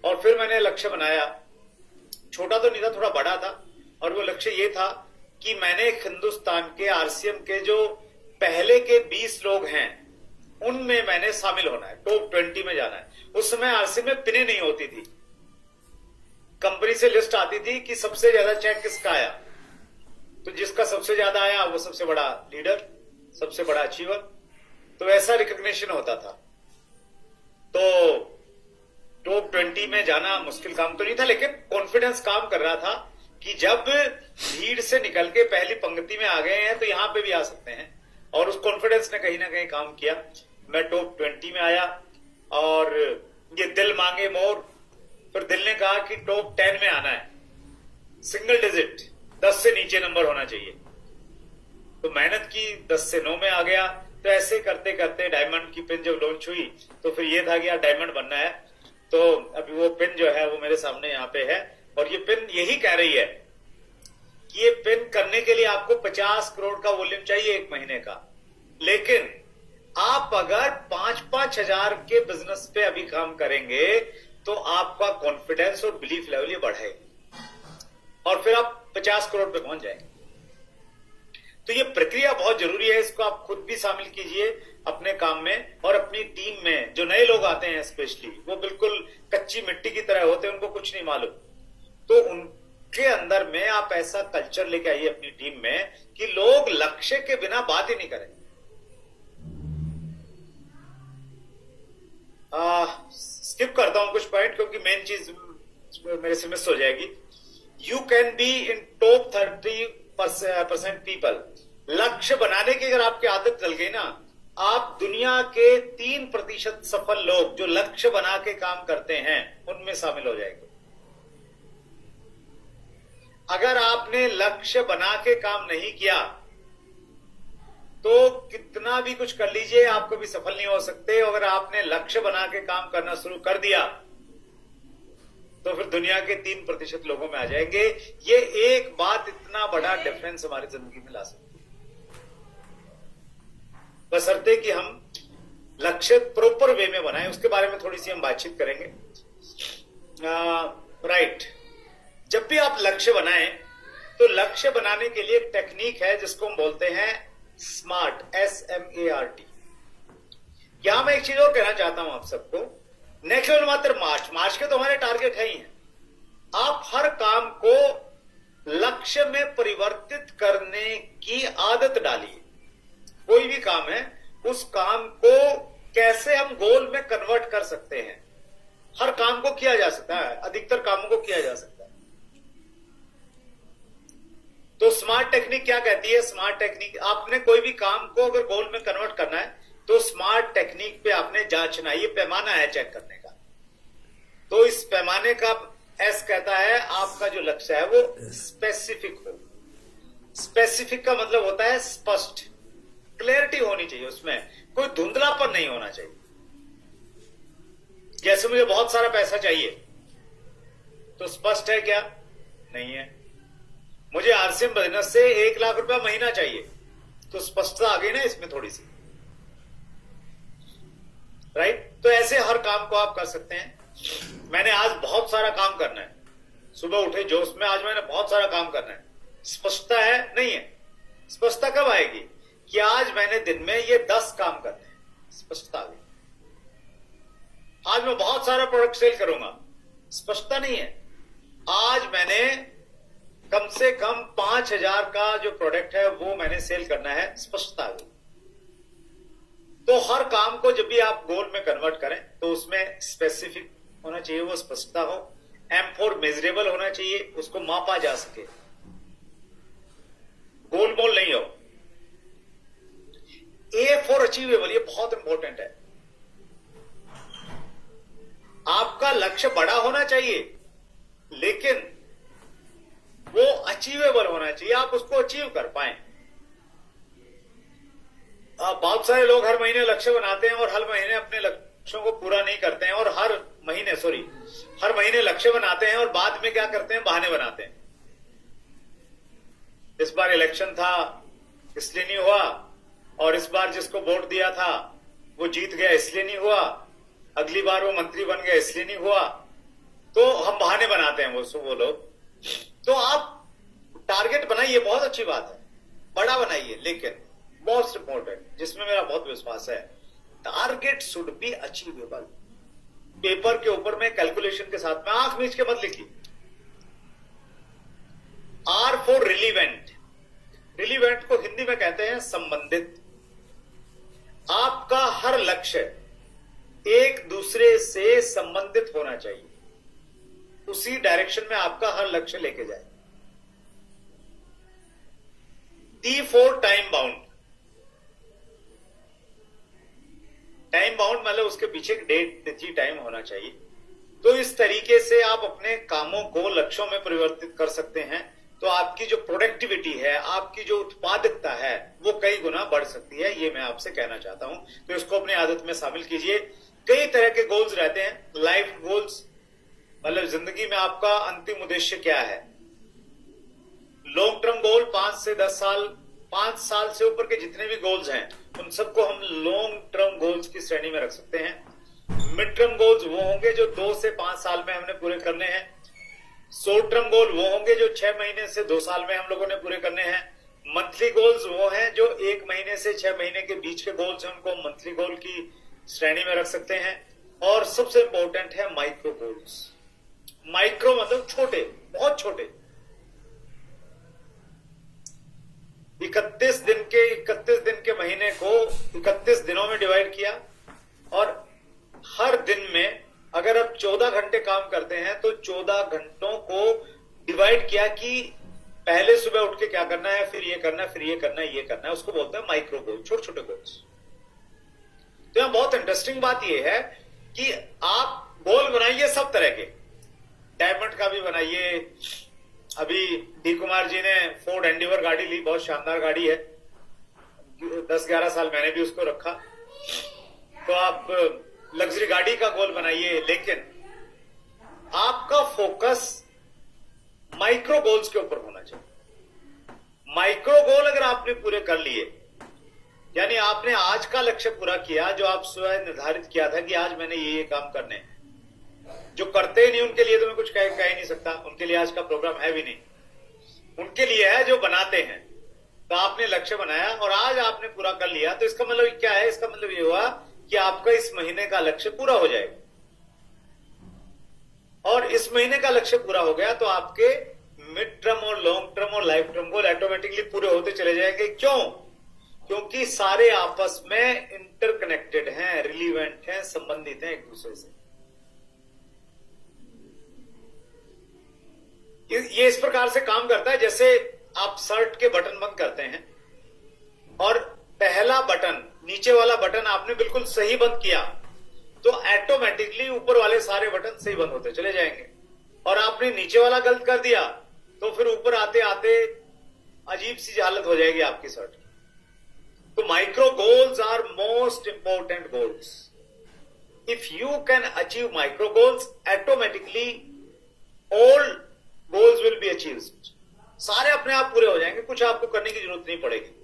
और फिर मैंने लक्ष्य बनाया, छोटा तो नहीं था, थोड़ा बड़ा था, और वो लक्ष्य ये था कि मैंने हिंदुस्तान के आरसीएम के जो पहले के 20 लोग हैं उनमें मैंने शामिल होना है, टॉप 20 में जाना है। उस समय आरसीएम में पिने नहीं होती थी, कंपनी से लिस्ट आती थी कि सबसे ज्यादा चेक किसका आया, तो जिसका सबसे ज्यादा आया वो सबसे बड़ा लीडर, सबसे बड़ा अचीवर। तो ऐसा रिकॉग्निशन होता था। तो टॉप 20 में जाना मुश्किल काम तो नहीं था, लेकिन कॉन्फिडेंस काम कर रहा था कि जब भीड़ से निकल के पहली पंक्ति में आ गए हैं तो यहां पे भी आ सकते हैं। और उस कॉन्फिडेंस ने कहीं ना कहीं काम किया। मैं टॉप 20 में आया और ये दिल मांगे मोर, फिर दिल ने कहा कि टॉप 10 में आना है, सिंगल डिजिट, 10 से नीचे नंबर होना चाहिए। तो मेहनत की, 10 से 9 में आ गया। तो ऐसे करते करते डायमंड की पिन जब लॉन्च हुई तो फिर ये था कि यार डायमंड बनना है। तो अभी वो पिन जो है वो मेरे सामने यहाँ पे है, और ये पिन यही कह रही है कि ये पिन करने के लिए आपको 50 करोड़ का वॉल्यूम चाहिए एक महीने का। लेकिन आप अगर 5-5 हजार के बिजनेस पे अभी काम करेंगे तो आपका कॉन्फिडेंस और बिलीफ लेवल ये बढ़ेगा और फिर आप 50 करोड़ पे पहुंच जाएंगे। तो ये प्रक्रिया बहुत जरूरी है, इसको आप खुद भी शामिल कीजिए अपने काम में और अपनी टीम में। जो नए लोग आते हैं स्पेशली, वो बिल्कुल कच्ची मिट्टी की तरह होते हैं, उनको कुछ नहीं मालूम। तो के अंदर में आप ऐसा कल्चर लेके आइए अपनी टीम में कि लोग लक्ष्य के बिना बात ही नहीं करें। स्किप करता हूं कुछ पॉइंट क्योंकि मेन चीज मेरे से मिस हो जाएगी। You can be in top 30% people. लक्ष्य बनाने की अगर आपकी आदत डल गई ना, आप दुनिया के 3% सफल लोग जो लक्ष्य बना के काम करते हैं उनमें शामिल हो जाएंगे। अगर आपने लक्ष्य बना के काम नहीं किया तो कितना भी कुछ कर लीजिए आप कभी सफल नहीं हो सकते। अगर आपने लक्ष्य बना के काम करना शुरू कर दिया तो फिर दुनिया के 3% लोगों में आ जाएंगे। ये एक बात इतना बड़ा डिफरेंस हमारी जिंदगी में ला सकती है, बशर्ते कि हम लक्ष्य प्रॉपर वे में बनाएं। उसके बारे में थोड़ी सी हम बातचीत करेंगे। राइट, जब भी आप लक्ष्य बनाएं तो लक्ष्य बनाने के लिए एक टेक्निक है जिसको हम बोलते हैं स्मार्ट, SMART। यहां मैं एक चीज और कहना चाहता हूं आप सबको, न केवल मात्र मार्च के तो हमारे टारगेट है ही हैं। आप हर काम को लक्ष्य में परिवर्तित करने की आदत डालिए। कोई भी काम है, उस काम को कैसे हम गोल में कन्वर्ट कर सकते हैं। हर काम को किया जा सकता है, अधिकतर कामों को किया जा सकता है। तो स्मार्ट टेक्निक क्या कहती है? स्मार्ट टेक्निक, आपने कोई भी काम को अगर गोल में कन्वर्ट करना है तो स्मार्ट टेक्निक पे आपने जांचना। ये पैमाना है चेक करने का। तो इस पैमाने का एस कहता है आपका जो लक्ष्य है वो स्पेसिफिक हो। स्पेसिफिक का मतलब होता है स्पष्ट, क्लैरिटी होनी चाहिए, उसमें कोई धुंधलापन नहीं होना चाहिए। जैसे मुझे बहुत सारा पैसा चाहिए तो स्पष्ट है क्या? नहीं है। मुझे RCM बिजनेस से 1 लाख रुपया महीना चाहिए तो स्पष्टता आ गई ना इसमें थोड़ी सी, राइट? तो ऐसे हर काम को आप कर सकते हैं। मैंने आज बहुत सारा काम करना है, सुबह उठे जोश में, आज मैंने बहुत सारा काम करना है। स्पष्टता है? नहीं है। स्पष्टता कब आएगी? कि आज मैंने दिन में ये 10 काम करने हैं, स्पष्टता आ गई। आज मैं बहुत सारा प्रोडक्ट सेल करूंगा, स्पष्टता नहीं है। आज मैंने कम से कम 5,000 का जो प्रोडक्ट है वो मैंने सेल करना है, स्पष्टता आ गई। तो हर काम को जब भी आप गोल में कन्वर्ट करें तो उसमें स्पेसिफिक होना चाहिए, वो स्पष्टता हो। M फॉर मेजरेबल होना चाहिए, उसको मापा जा सके, गोल मोल नहीं हो। A फॉर अचीवेबल, ये बहुत इंपॉर्टेंट है। आपका लक्ष्य बड़ा होना चाहिए लेकिन वो अचीवेबल होना चाहिए, आप उसको अचीव कर पाए। बहुत सारे लोग हर महीने लक्ष्य बनाते हैं और हर महीने अपने लक्ष्यों को पूरा नहीं करते हैं, और हर महीने लक्ष्य बनाते हैं और बाद में क्या करते हैं? बहाने बनाते हैं। इस बार इलेक्शन था इसलिए नहीं हुआ, और इस बार जिसको वोट दिया था वो जीत गया इसलिए नहीं हुआ, अगली बार वो मंत्री बन गया इसलिए नहीं हुआ। तो हम बहाने बनाते हैं वो लोग। तो आप टारगेट बनाइए, बहुत अच्छी बात है, बड़ा बनाइए, लेकिन मोस्ट इंपॉर्टेंट, जिसमें मेरा बहुत विश्वास है, target should be achievable. Paper के ऊपर में कैलकुलेशन के साथ में आंख मीच के मत लिखिए। R for relevant. रिलीवेंट को हिंदी में कहते हैं संबंधित। आपका हर लक्ष्य एक दूसरे से संबंधित होना चाहिए, उसी डायरेक्शन में आपका हर लक्ष्य लेके जाए। T for time bound. Time bound मतलब उसके पीछे एक डेट तिथि टाइम होना चाहिए। तो इस तरीके से आप अपने कामों को लक्ष्यों में परिवर्तित कर सकते हैं। तो आपकी जो प्रोडक्टिविटी है, आपकी जो उत्पादकता है, वो कई गुना बढ़ सकती है। ये मैं आपसे कहना चाहता हूं। तो इसको अपनी आदत में शामिल कीजिए। कई तरह के गोल्स रहते हैं। लाइफ गोल्स मतलब जिंदगी में आपका अंतिम उद्देश्य क्या है। लॉन्ग टर्म गोल 5 से 10 साल, 5 साल से ऊपर के जितने भी गोल्स हैं उन सबको हम लॉन्ग टर्म गोल्स की श्रेणी में रख सकते हैं। मिड टर्म गोल्स वो होंगे जो 2 से 5 साल में हमने पूरे करने हैं। शॉर्ट टर्म गोल वो होंगे जो 6 महीने से 2 साल में हम लोगों ने पूरे करने हैं। मंथली गोल्स वो हैं जो 1 महीने से 6 महीने के बीच के गोल्स हैं, उनको मंथली गोल की श्रेणी में रख सकते हैं। और सबसे इंपॉर्टेंट है माइक्रो गोल्स। माइक्रो मतलब छोटे, बहुत छोटे। 31 दिन के महीने को 31 दिनों में डिवाइड किया, और हर दिन में अगर आप 14 घंटे काम करते हैं तो 14 घंटों को डिवाइड किया कि पहले सुबह उठ के क्या करना है, फिर ये करना है, फिर ये करना है, ये करना है। उसको बोलते हैं माइक्रो गोल, छोटे छोटे गोल्स। तो यहां बहुत इंटरेस्टिंग बात यह है कि आप गोल बनाइए सब तरह के, डायमंड का भी बनाइए। अभी डी कुमार जी ने फोर्ड एंडीवर गाड़ी ली, बहुत शानदार गाड़ी है, 10-11 साल मैंने भी उसको रखा। तो आप लग्जरी गाड़ी का गोल बनाइए, लेकिन आपका फोकस माइक्रो गोल्स के ऊपर होना चाहिए। माइक्रो गोल अगर आपने पूरे कर लिए, यानी आपने आज का लक्ष्य पूरा किया, जो आप स्वयं निर्धारित किया था कि आज मैंने ये काम करने हैं। जो करते ही नहीं उनके लिए तो मैं कुछ कह ही नहीं सकता, उनके लिए आज का प्रोग्राम है भी नहीं। उनके लिए है जो बनाते हैं। तो आपने लक्ष्य बनाया और आज आपने पूरा कर लिया, तो इसका मतलब क्या है? इसका मतलब ये हुआ कि आपका इस महीने का लक्ष्य पूरा हो जाएगा। और इस महीने का लक्ष्य पूरा हो गया तो आपके मिड टर्म और लॉन्ग टर्म और लाइफ टर्म गोल ऑटोमेटिकली पूरे होते चले जाएंगे। क्यों? क्योंकि सारे आपस में इंटरकनेक्टेड हैं, रिलीवेंट हैं, संबंधित हैं एक दूसरे से। ये इस प्रकार से काम करता है जैसे आप शर्ट के बटन बंद करते हैं और पहला बटन, नीचे वाला बटन आपने बिल्कुल सही बंद किया तो ऑटोमेटिकली ऊपर वाले सारे बटन सही बंद होते चले जाएंगे। और आपने नीचे वाला गलत कर दिया तो फिर ऊपर आते आते अजीब सी हालत हो जाएगी आपकी शर्ट की। तो micro goals are most important goals. If you can achieve micro goals, automatically all goals will be achieved. सारे अपने आप पूरे हो जाएंगे, कुछ आपको करने की जरूरत नहीं पड़ेगी।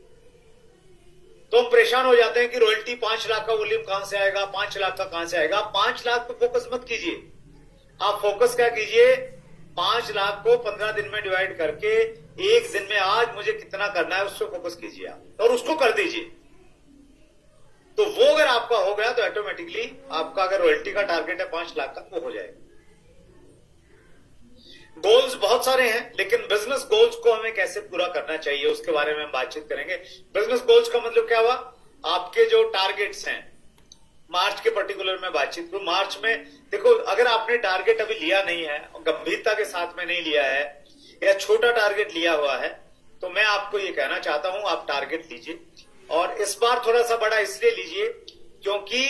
तो हम परेशान हो जाते हैं कि रॉयल्टी 5 लाख का वॉल्यूम कहां से आएगा, 5 लाख का कहां से आएगा। 5 लाख पे फोकस मत कीजिए। आप फोकस क्या कीजिए, 5 लाख को 15 दिन में डिवाइड करके एक दिन में आज मुझे कितना करना है उससे फोकस कीजिए आप, और उसको कर दीजिए। तो वो अगर आपका हो गया तो ऑटोमेटिकली आपका अगर रॉयल्टी का टारगेट है 5 लाख का, वो हो जाएगा। गोल्स बहुत सारे हैं, लेकिन बिजनेस गोल्स को हमें कैसे पूरा करना चाहिए उसके बारे में हम बातचीत करेंगे। बिजनेस गोल्स का मतलब क्या हुआ? आपके जो टारगेट्स हैं, मार्च के पर्टिकुलर में बातचीत करूं। मार्च में देखो, अगर आपने टारगेट अभी लिया नहीं है, गंभीरता के साथ में नहीं लिया है या छोटा टारगेट लिया हुआ है, तो मैं आपको ये कहना चाहता हूं आप टारगेट लीजिए। और इस बार थोड़ा सा बड़ा इसलिए लीजिए क्योंकि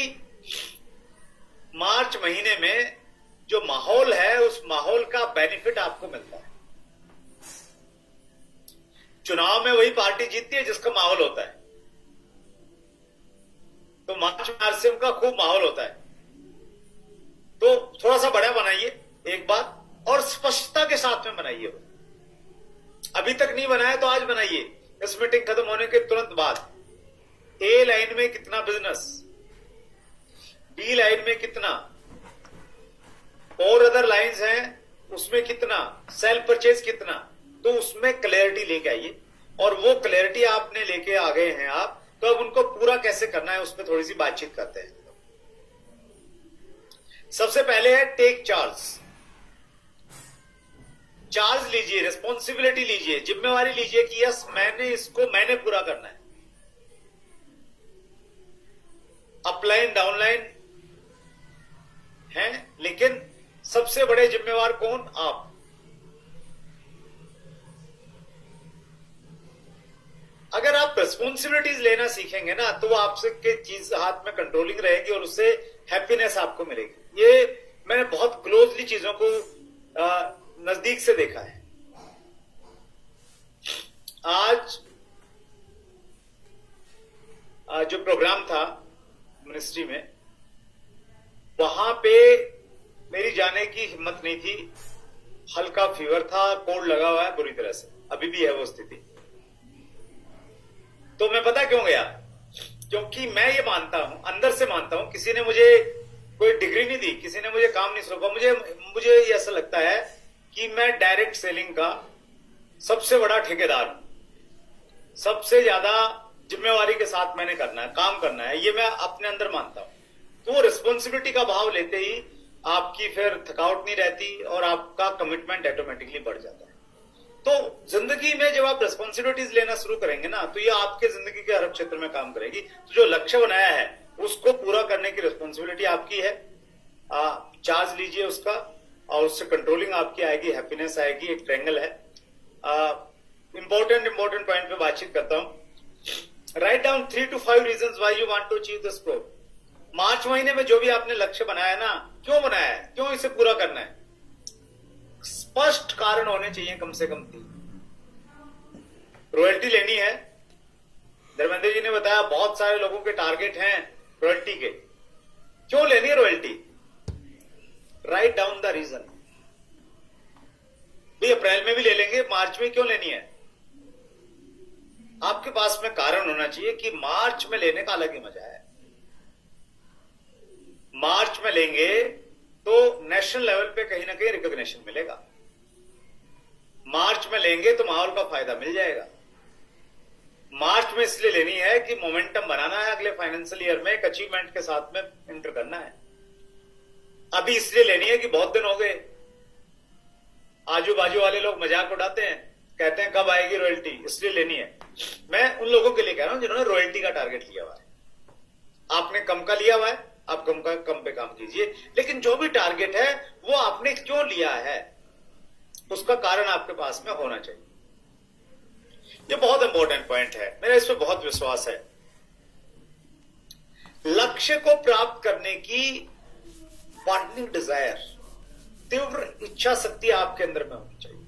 मार्च महीने में जो माहौल है उस माहौल का बेनिफिट आपको मिलता है। चुनाव में वही पार्टी जीतती है जिसका माहौल होता है। तो मार्च में आरसीएम का खूब माहौल होता है। तो थोड़ा सा बड़ा बनाइए एक बार, और स्पष्टता के साथ में बनाइए। अभी तक नहीं बनाया तो आज बनाइए, इस मीटिंग खत्म होने के तुरंत बाद। ए लाइन में कितना बिजनेस, बी लाइन में कितना, और अदर लाइंस हैं उसमें कितना, सेल परचेज कितना, तो उसमें क्लैरिटी लेके आइए। और वो क्लैरिटी आपने लेके आ गए हैं आप, तो अब उनको पूरा कैसे करना है उसमें थोड़ी सी बातचीत करते हैं। सबसे पहले है टेक चार्ज। चार्ज लीजिए, रिस्पॉन्सिबिलिटी लीजिए, जिम्मेवारी लीजिए कि यस मैंने पूरा करना है। अपलाइन डाउनलाइन है, लेकिन सबसे बड़े जिम्मेवार कौन? आप। अगर आप रिस्पॉन्सिबिलिटीज लेना सीखेंगे ना तो वो आपसे के चीज हाथ में कंट्रोलिंग रहेगी और उससे हैप्पीनेस आपको मिलेगी। ये मैंने बहुत क्लोजली चीजों को नजदीक से देखा है। आज जो प्रोग्राम था मिनिस्ट्री में, वहां पे मेरी जाने की हिम्मत नहीं थी। हल्का फीवर था, कोल्ड लगा हुआ है बुरी तरह से, अभी भी है वो स्थिति। तो मैं पता क्यों गया? क्योंकि मैं ये मानता हूं, अंदर से मानता हूं, किसी ने मुझे कोई डिग्री नहीं दी, किसी ने मुझे काम नहीं सौंपा। मुझे ये ऐसा लगता है कि मैं डायरेक्ट सेलिंग का सबसे बड़ा ठेकेदार हूं। सबसे ज्यादा जिम्मेवारी के साथ मैंने करना है, काम करना है, ये मैं अपने अंदर मानता हूं। तो वो रिस्पॉन्सिबिलिटी का भाव लेते ही आपकी फिर थकावट नहीं रहती और आपका कमिटमेंट ऑटोमेटिकली बढ़ जाता है। तो जिंदगी में जब आप रिस्पॉन्सिबिलिटीज लेना शुरू करेंगे ना, तो ये आपके जिंदगी के हर क्षेत्र में काम करेगी। तो जो लक्ष्य बनाया है उसको पूरा करने की रिस्पॉन्सिबिलिटी आपकी है। चार्ज लीजिए उसका, और उससे कंट्रोलिंग आपकी आएगी, हैप्पीनेस आएगी। एक ट्रायंगल है। इंपॉर्टेंट पॉइंट पे बातचीत करता हूं। Write down 3 to 5 reasons why you want to achieve this goal. मार्च महीने में जो भी आपने लक्ष्य बनाया ना, क्यों बनाया है, क्यों इसे पूरा करना है, स्पष्ट कारण होने चाहिए, कम से कम 3। रॉयल्टी लेनी है। धर्मेंद्र जी ने बताया बहुत सारे लोगों के टारगेट हैं रॉयल्टी के। क्यों लेनी है royalty? Right down the reason. भी अप्रैल में भी ले लेंगे, मार्च में क्यों लेनी है? आपके पास में कारण होना चाहिए कि मार्च में लेने का अलग ही मजा है। मार्च में लेंगे तो नेशनल लेवल पे कहीं ना कहीं रिकॉग्निशन मिलेगा। मार्च में लेंगे तो माहौल का फायदा मिल जाएगा। मार्च में इसलिए लेनी है कि मोमेंटम बनाना है, अगले फाइनेंशियल ईयर में एक अचीवमेंट के साथ में एंटर करना है। अभी इसलिए लेनी है कि बहुत दिन हो गए, आजू बाजू वाले लोग मजाक उड़ाते हैं, कहते हैं कब आएगी रॉयल्टी, इसलिए लेनी है। मैं उन लोगों के लिए कह रहा हूं जिन्होंने रॉयल्टी का टारगेट लिया हुआ है। आपने कम का लिया हुआ है, आप कम पे काम कीजिए, लेकिन जो भी टारगेट है वो आपने क्यों लिया है उसका कारण आपके पास में होना चाहिए। ये बहुत इंपॉर्टेंट पॉइंट है, मेरा इस पर बहुत विश्वास है। लक्ष्य को प्राप्त करने की बर्निंग डिजायर, तीव्र इच्छा शक्ति आपके अंदर में होनी चाहिए।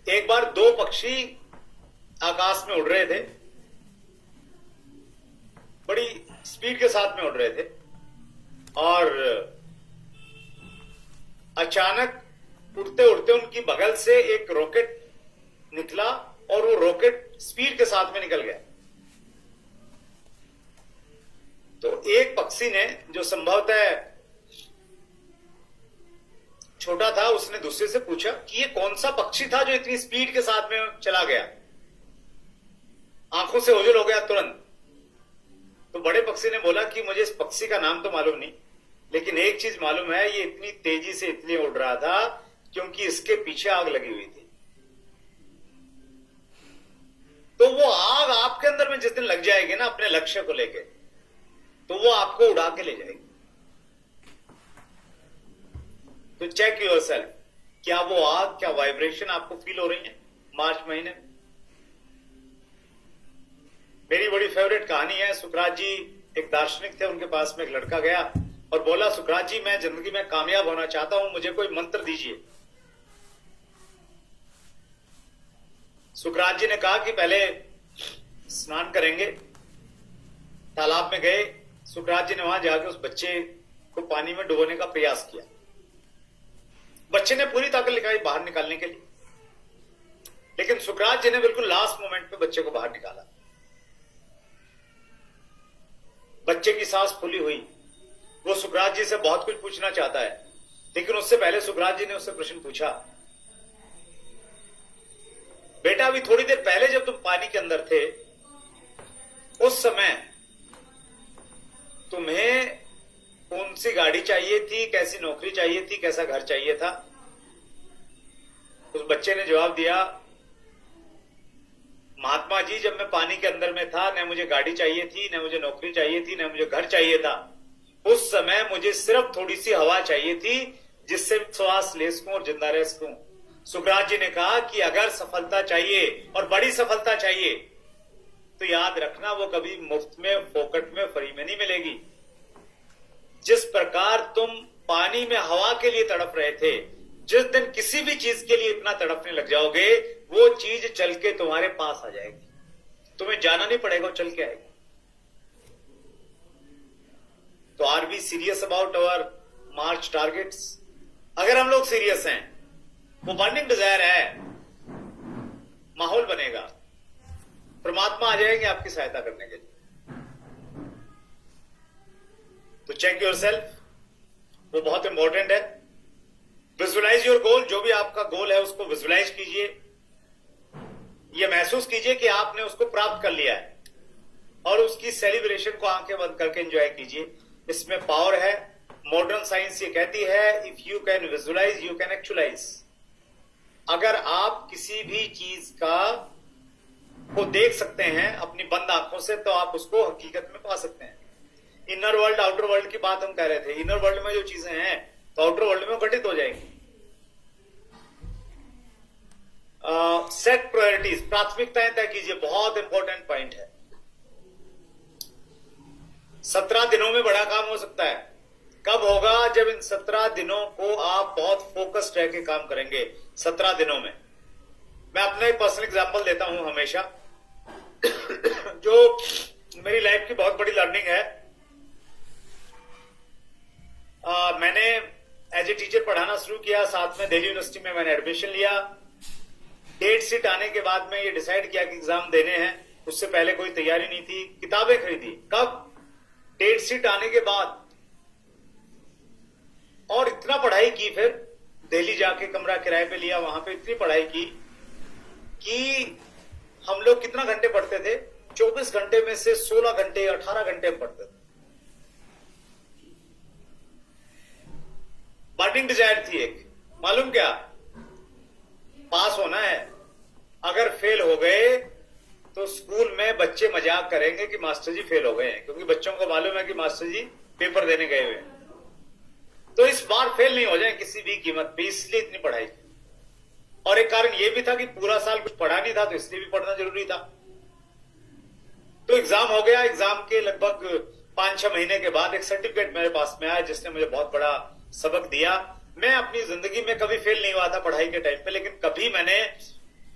एक बार 2 पक्षी आकाश में उड़ रहे थे, बड़ी स्पीड के साथ में उड़ रहे थे, और अचानक उड़ते उड़ते उनकी बगल से एक रॉकेट निकला और वो रॉकेट स्पीड के साथ में निकल गया। तो एक पक्षी ने, जो संभवतः छोटा था, उसने दूसरे से पूछा कि ये कौन सा पक्षी था जो इतनी स्पीड के साथ में चला गया, आंखों से ओझल हो गया तुरंत। तो बड़े पक्षी ने बोला कि मुझे इस पक्षी का नाम तो मालूम नहीं, लेकिन एक चीज मालूम है, ये इतनी तेजी से इतनी उड़ रहा था क्योंकि इसके पीछे आग लगी हुई थी। तो वो आग आपके अंदर में जिस दिन लग जाएगी ना अपने लक्ष्य को लेके, तो वो आपको उड़ा के ले जाएगी। तो चेक योरसेल्फ, क्या वो आग, क्या वाइब्रेशन आपको फील हो रही है मार्च महीने में? मेरी बड़ी फेवरेट कहानी है। सुकरात जी एक दार्शनिक थे, उनके पास में एक लड़का गया और बोला, सुकरात जी मैं जिंदगी में कामयाब होना चाहता हूं, मुझे कोई मंत्र दीजिए। सुकरात जी ने कहा कि पहले स्नान करेंगे। तालाब में गए, सुकरात जी ने वहां जाकर उस बच्चे को पानी में डुबोने का प्रयास किया। बच्चे ने पूरी ताकत लगाई बाहर निकालने के लिए, लेकिन सुकरात जी ने बिल्कुल लास्ट मोमेंट पे बच्चे को बाहर निकाला। बच्चे की सांस फूली हुई, वो सुकरात जी से बहुत कुछ पूछना चाहता है, लेकिन उससे पहले सुकरात जी ने उससे प्रश्न पूछा, बेटा अभी थोड़ी देर पहले जब तुम पानी के अंदर थे, उस समय तुम्हें कौन सी गाड़ी चाहिए थी, कैसी नौकरी चाहिए थी, कैसा घर चाहिए था? उस बच्चे ने जवाब दिया, महात्मा जी जब मैं पानी के अंदर में था, न मुझे गाड़ी चाहिए थी, न मुझे नौकरी चाहिए थी, न मुझे घर चाहिए था। उस समय मुझे सिर्फ थोड़ी सी हवा चाहिए थी जिससे श्वास ले सकूं और जिंदा रह सकूं। सुकरात जी ने कहा कि अगर सफलता चाहिए और बड़ी सफलता चाहिए तो याद रखना वो कभी मुफ्त में, फोकट में, फ्री में नहीं मिलेगी। जिस प्रकार तुम पानी में हवा के लिए तड़प रहे थे, जिस दिन किसी भी चीज के लिए इतना तड़पने लग जाओगे, वो चीज चल के तुम्हारे पास आ जाएगी, तुम्हें जाना नहीं पड़ेगा, वो चल के आएगी। तो are we serious about our March targets? अगर हम लोग सीरियस हैं, वो बर्निंग डिजायर है, माहौल बनेगा, परमात्मा आ जाएंगे आपकी सहायता करने के लिए। तो चेक योरसेल्फ, वो बहुत इंपॉर्टेंट है। विजुअलाइज योर गोल, जो भी आपका गोल है उसको विजुअलाइज कीजिए, ये महसूस कीजिए कि आपने उसको प्राप्त कर लिया है, और उसकी सेलिब्रेशन को आंखें बंद करके एंजॉय कीजिए। इसमें पावर है, मॉडर्न साइंस ये कहती है, if you can visualize you can actualize. अगर आप किसी भी चीज को देख सकते हैं अपनी बंद आंखों से, तो आप उसको हकीकत में पा सकते हैं। इनर वर्ल्ड आउटर वर्ल्ड की बात हम कह रहे थे। इनर वर्ल्ड में जो चीजें हैं तो आउटर वर्ल्ड में घटित हो जाएंगी। सेट प्रायोरिटीज, प्राथमिकताएं तय कीजिए, बहुत इंपॉर्टेंट पॉइंट है। 17 दिनों में बड़ा काम हो सकता है। कब होगा? जब इन 17 दिनों को आप बहुत फोकस्ड रह के काम करेंगे। 17 दिनों में मैं अपना एक पर्सनल एग्जांपल देता हूं हमेशा, जो मेरी लाइफ की बहुत बड़ी लर्निंग है। मैंने एज ए टीचर पढ़ाना शुरू किया, साथ में दिल्ली यूनिवर्सिटी में मैंने एडमिशन लिया। डेट शीट आने के बाद में ये डिसाइड किया कि एग्जाम देने हैं। उससे पहले कोई तैयारी नहीं थी। किताबें खरीदी कब? डेट शीट आने के बाद। और इतना पढ़ाई की, फिर दिल्ली जाके कमरा किराए पे लिया, वहां पे इतनी पढ़ाई की कि हम लोग कितना घंटे पढ़ते थे? 24 घंटे में से 16 घंटे 18 घंटे पढ़ते थे। बर्निंग डिजायर थी एक, मालूम क्या? पास होना है। अगर फेल हो गए तो स्कूल में बच्चे मजाक करेंगे कि मास्टर जी फेल हो गए हैं, क्योंकि बच्चों को मालूम है कि मास्टर जी पेपर देने गए हुए हैं। तो इस बार फेल नहीं हो जाए किसी भी कीमत पे, इसलिए इतनी पढ़ाई की। और एक कारण यह भी था कि पूरा साल कुछ पढ़ा नहीं था, तो इसलिए भी पढ़ना जरूरी था। तो एग्जाम हो गया। एग्जाम के लगभग 5-6 महीने के बाद एक सर्टिफिकेट मेरे पास में आया, जिसने मुझे बहुत बड़ा सबक दिया। मैं अपनी जिंदगी में कभी फेल नहीं हुआ था पढ़ाई के टाइम पे, लेकिन कभी मैंने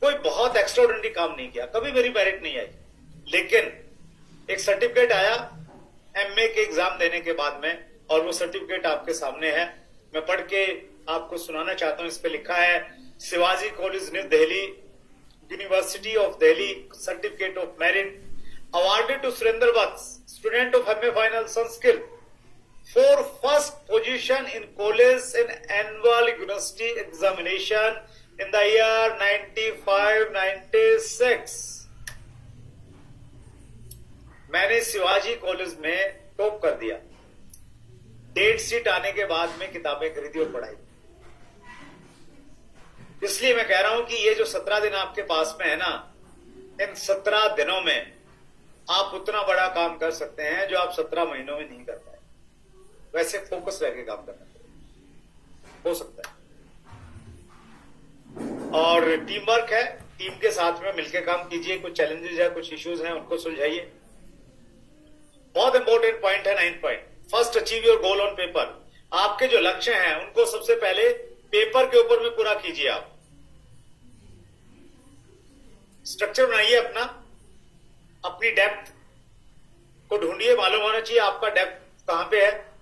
कोई बहुत एक्स्ट्राऑर्डिनरी काम नहीं किया, कभी मेरी मेरिट नहीं आई। लेकिन एक सर्टिफिकेट आया एमए के एग्जाम देने के बाद में, और वो सर्टिफिकेट आपके सामने है। मैं पढ़ के आपको सुनाना चाहता हूं। इस पे लिखा है, Shivaji college new Delhi, university of Delhi, certificate of merit awarded to Surinder Vats, student of MA Final Sanskrit, for first position in college in annual university examination in the year 95-96। मैंने शिवाजी कॉलेज में टॉप कर दिया। डेट शीट आने के बाद में किताबें खरीदी और पढ़ाई। इसलिए मैं कह रहा हूं कि ये जो 17 दिन आपके पास में है ना, इन 17 दिनों में आप उतना बड़ा काम कर सकते हैं जो आप 17 महीनों में नहीं कर पाए। वैसे फोकस रह के काम करना हो सकता है। और टीम वर्क है, टीम के साथ में मिलकर काम कीजिए। कुछ चैलेंजेस है, कुछ इश्यूज हैं, उनको सुलझाइए। बहुत इंपॉर्टेंट पॉइंट है 9th point, first achieve your goal on paper. आपके जो लक्ष्य हैं उनको सबसे पहले पेपर के ऊपर में पूरा कीजिए। आप स्ट्रक्चर बनाइए अपनी डेप्थ को ढूंढिए। मालूम होना चाहिए आपका डेप्थ कहां पे है।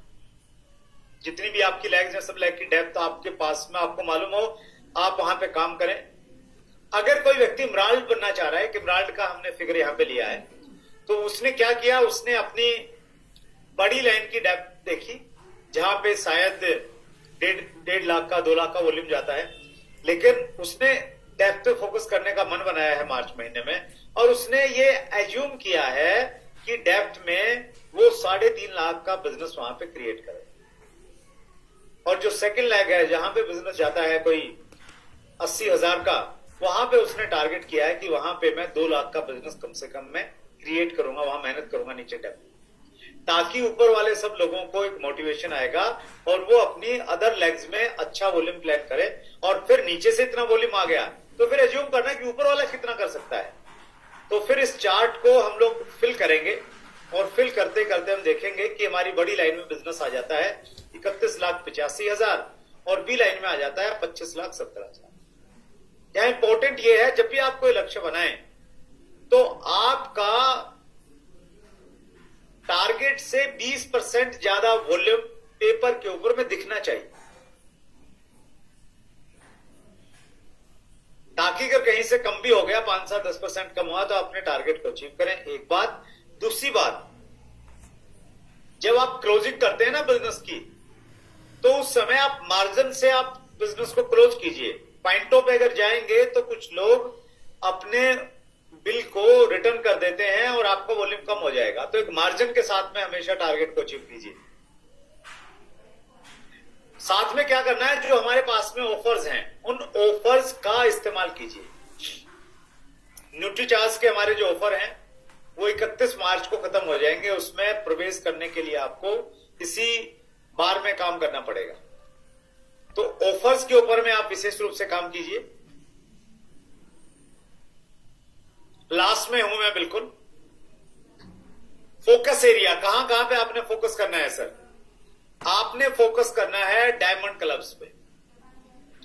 जितनी भी आपकी लेग्स हैं, सब लेग की डेप्थ आपके पास में आपको मालूम हो, आप वहां पे काम करें। अगर कोई व्यक्ति इमराल्ड बनना चाह रहा है, कि इमराल्ड का हमने फिगर यहां पे लिया है, तो उसने क्या किया? उसने अपनी बड़ी लाइन की डेप्थ देखी, जहां पे शायद 1.5 लाख का 2 लाख का वॉल्यूम जाता है, लेकिन उसने डेप्थ पे फोकस करने का मन बनाया है मार्च महीने में, और उसने ये एज्यूम किया है कि डेप्थ में वो 3.5 लाख का बिजनेस वहां पे क्रिएट करे। और जो सेकंड लेग है, जहां पे बिजनेस जाता है कोई 80,000 का, वहां पे उसने टारगेट किया है कि वहां पे मैं 2 लाख का बिजनेस कम से कम मैं क्रिएट करूंगा, वहां मेहनत करूंगा नीचे डेप्थ, ताकि ऊपर वाले सब लोगों को एक मोटिवेशन आएगा और वो अपनी अदर लेग्स में अच्छा वॉल्यूम प्लान करे। और फिर नीचे से इतना वॉल्यूम आ गया तो फिर एज्यूम करना कि ऊपर वाला कितना कर सकता है। तो फिर इस चार्ट को हम लोग फिल करेंगे, और फिल करते करते हम देखेंगे कि हमारी बड़ी लाइन में बिजनेस आ जाता है 31,85,000, और बी लाइन में आ जाता है 25,70,000। यहां इंपॉर्टेंट ये है, जब भी आप कोई लक्ष्य बनाएं तो आपका टारगेट से 20% ज्यादा वॉल्यूम पेपर के ऊपर में दिखना चाहिए, ताकि अगर कहीं से कम भी हो गया, 5-10% कम हुआ, तो अपने टारगेट को अचीव करें। एक बात। दूसरी बात, जब आप क्लोजिंग करते हैं ना बिजनेस की, तो उस समय आप मार्जिन से आप बिजनेस को क्लोज कीजिए। पॉइंटों पे अगर जाएंगे तो कुछ लोग अपने बिल को रिटर्न कर देते हैं और आपका वॉल्यूम कम हो जाएगा। तो एक मार्जिन के साथ में हमेशा टारगेट को अचीव कीजिए। साथ में क्या करना है, जो हमारे पास में ऑफर्स हैं उन ऑफर्स का इस्तेमाल कीजिए। न्यूट्रीचार्ज के हमारे जो ऑफर हैं वो 31 मार्च को खत्म हो जाएंगे। उसमें प्रवेश करने के लिए आपको इसी बार में काम करना पड़ेगा। तो ऑफर्स के ऊपर में आप विशेष रूप से काम कीजिए। लास्ट में हूं मैं बिल्कुल। फोकस एरिया कहां कहां पे आपने फोकस करना है सर? आपने फोकस करना है डायमंड क्लब्स पे।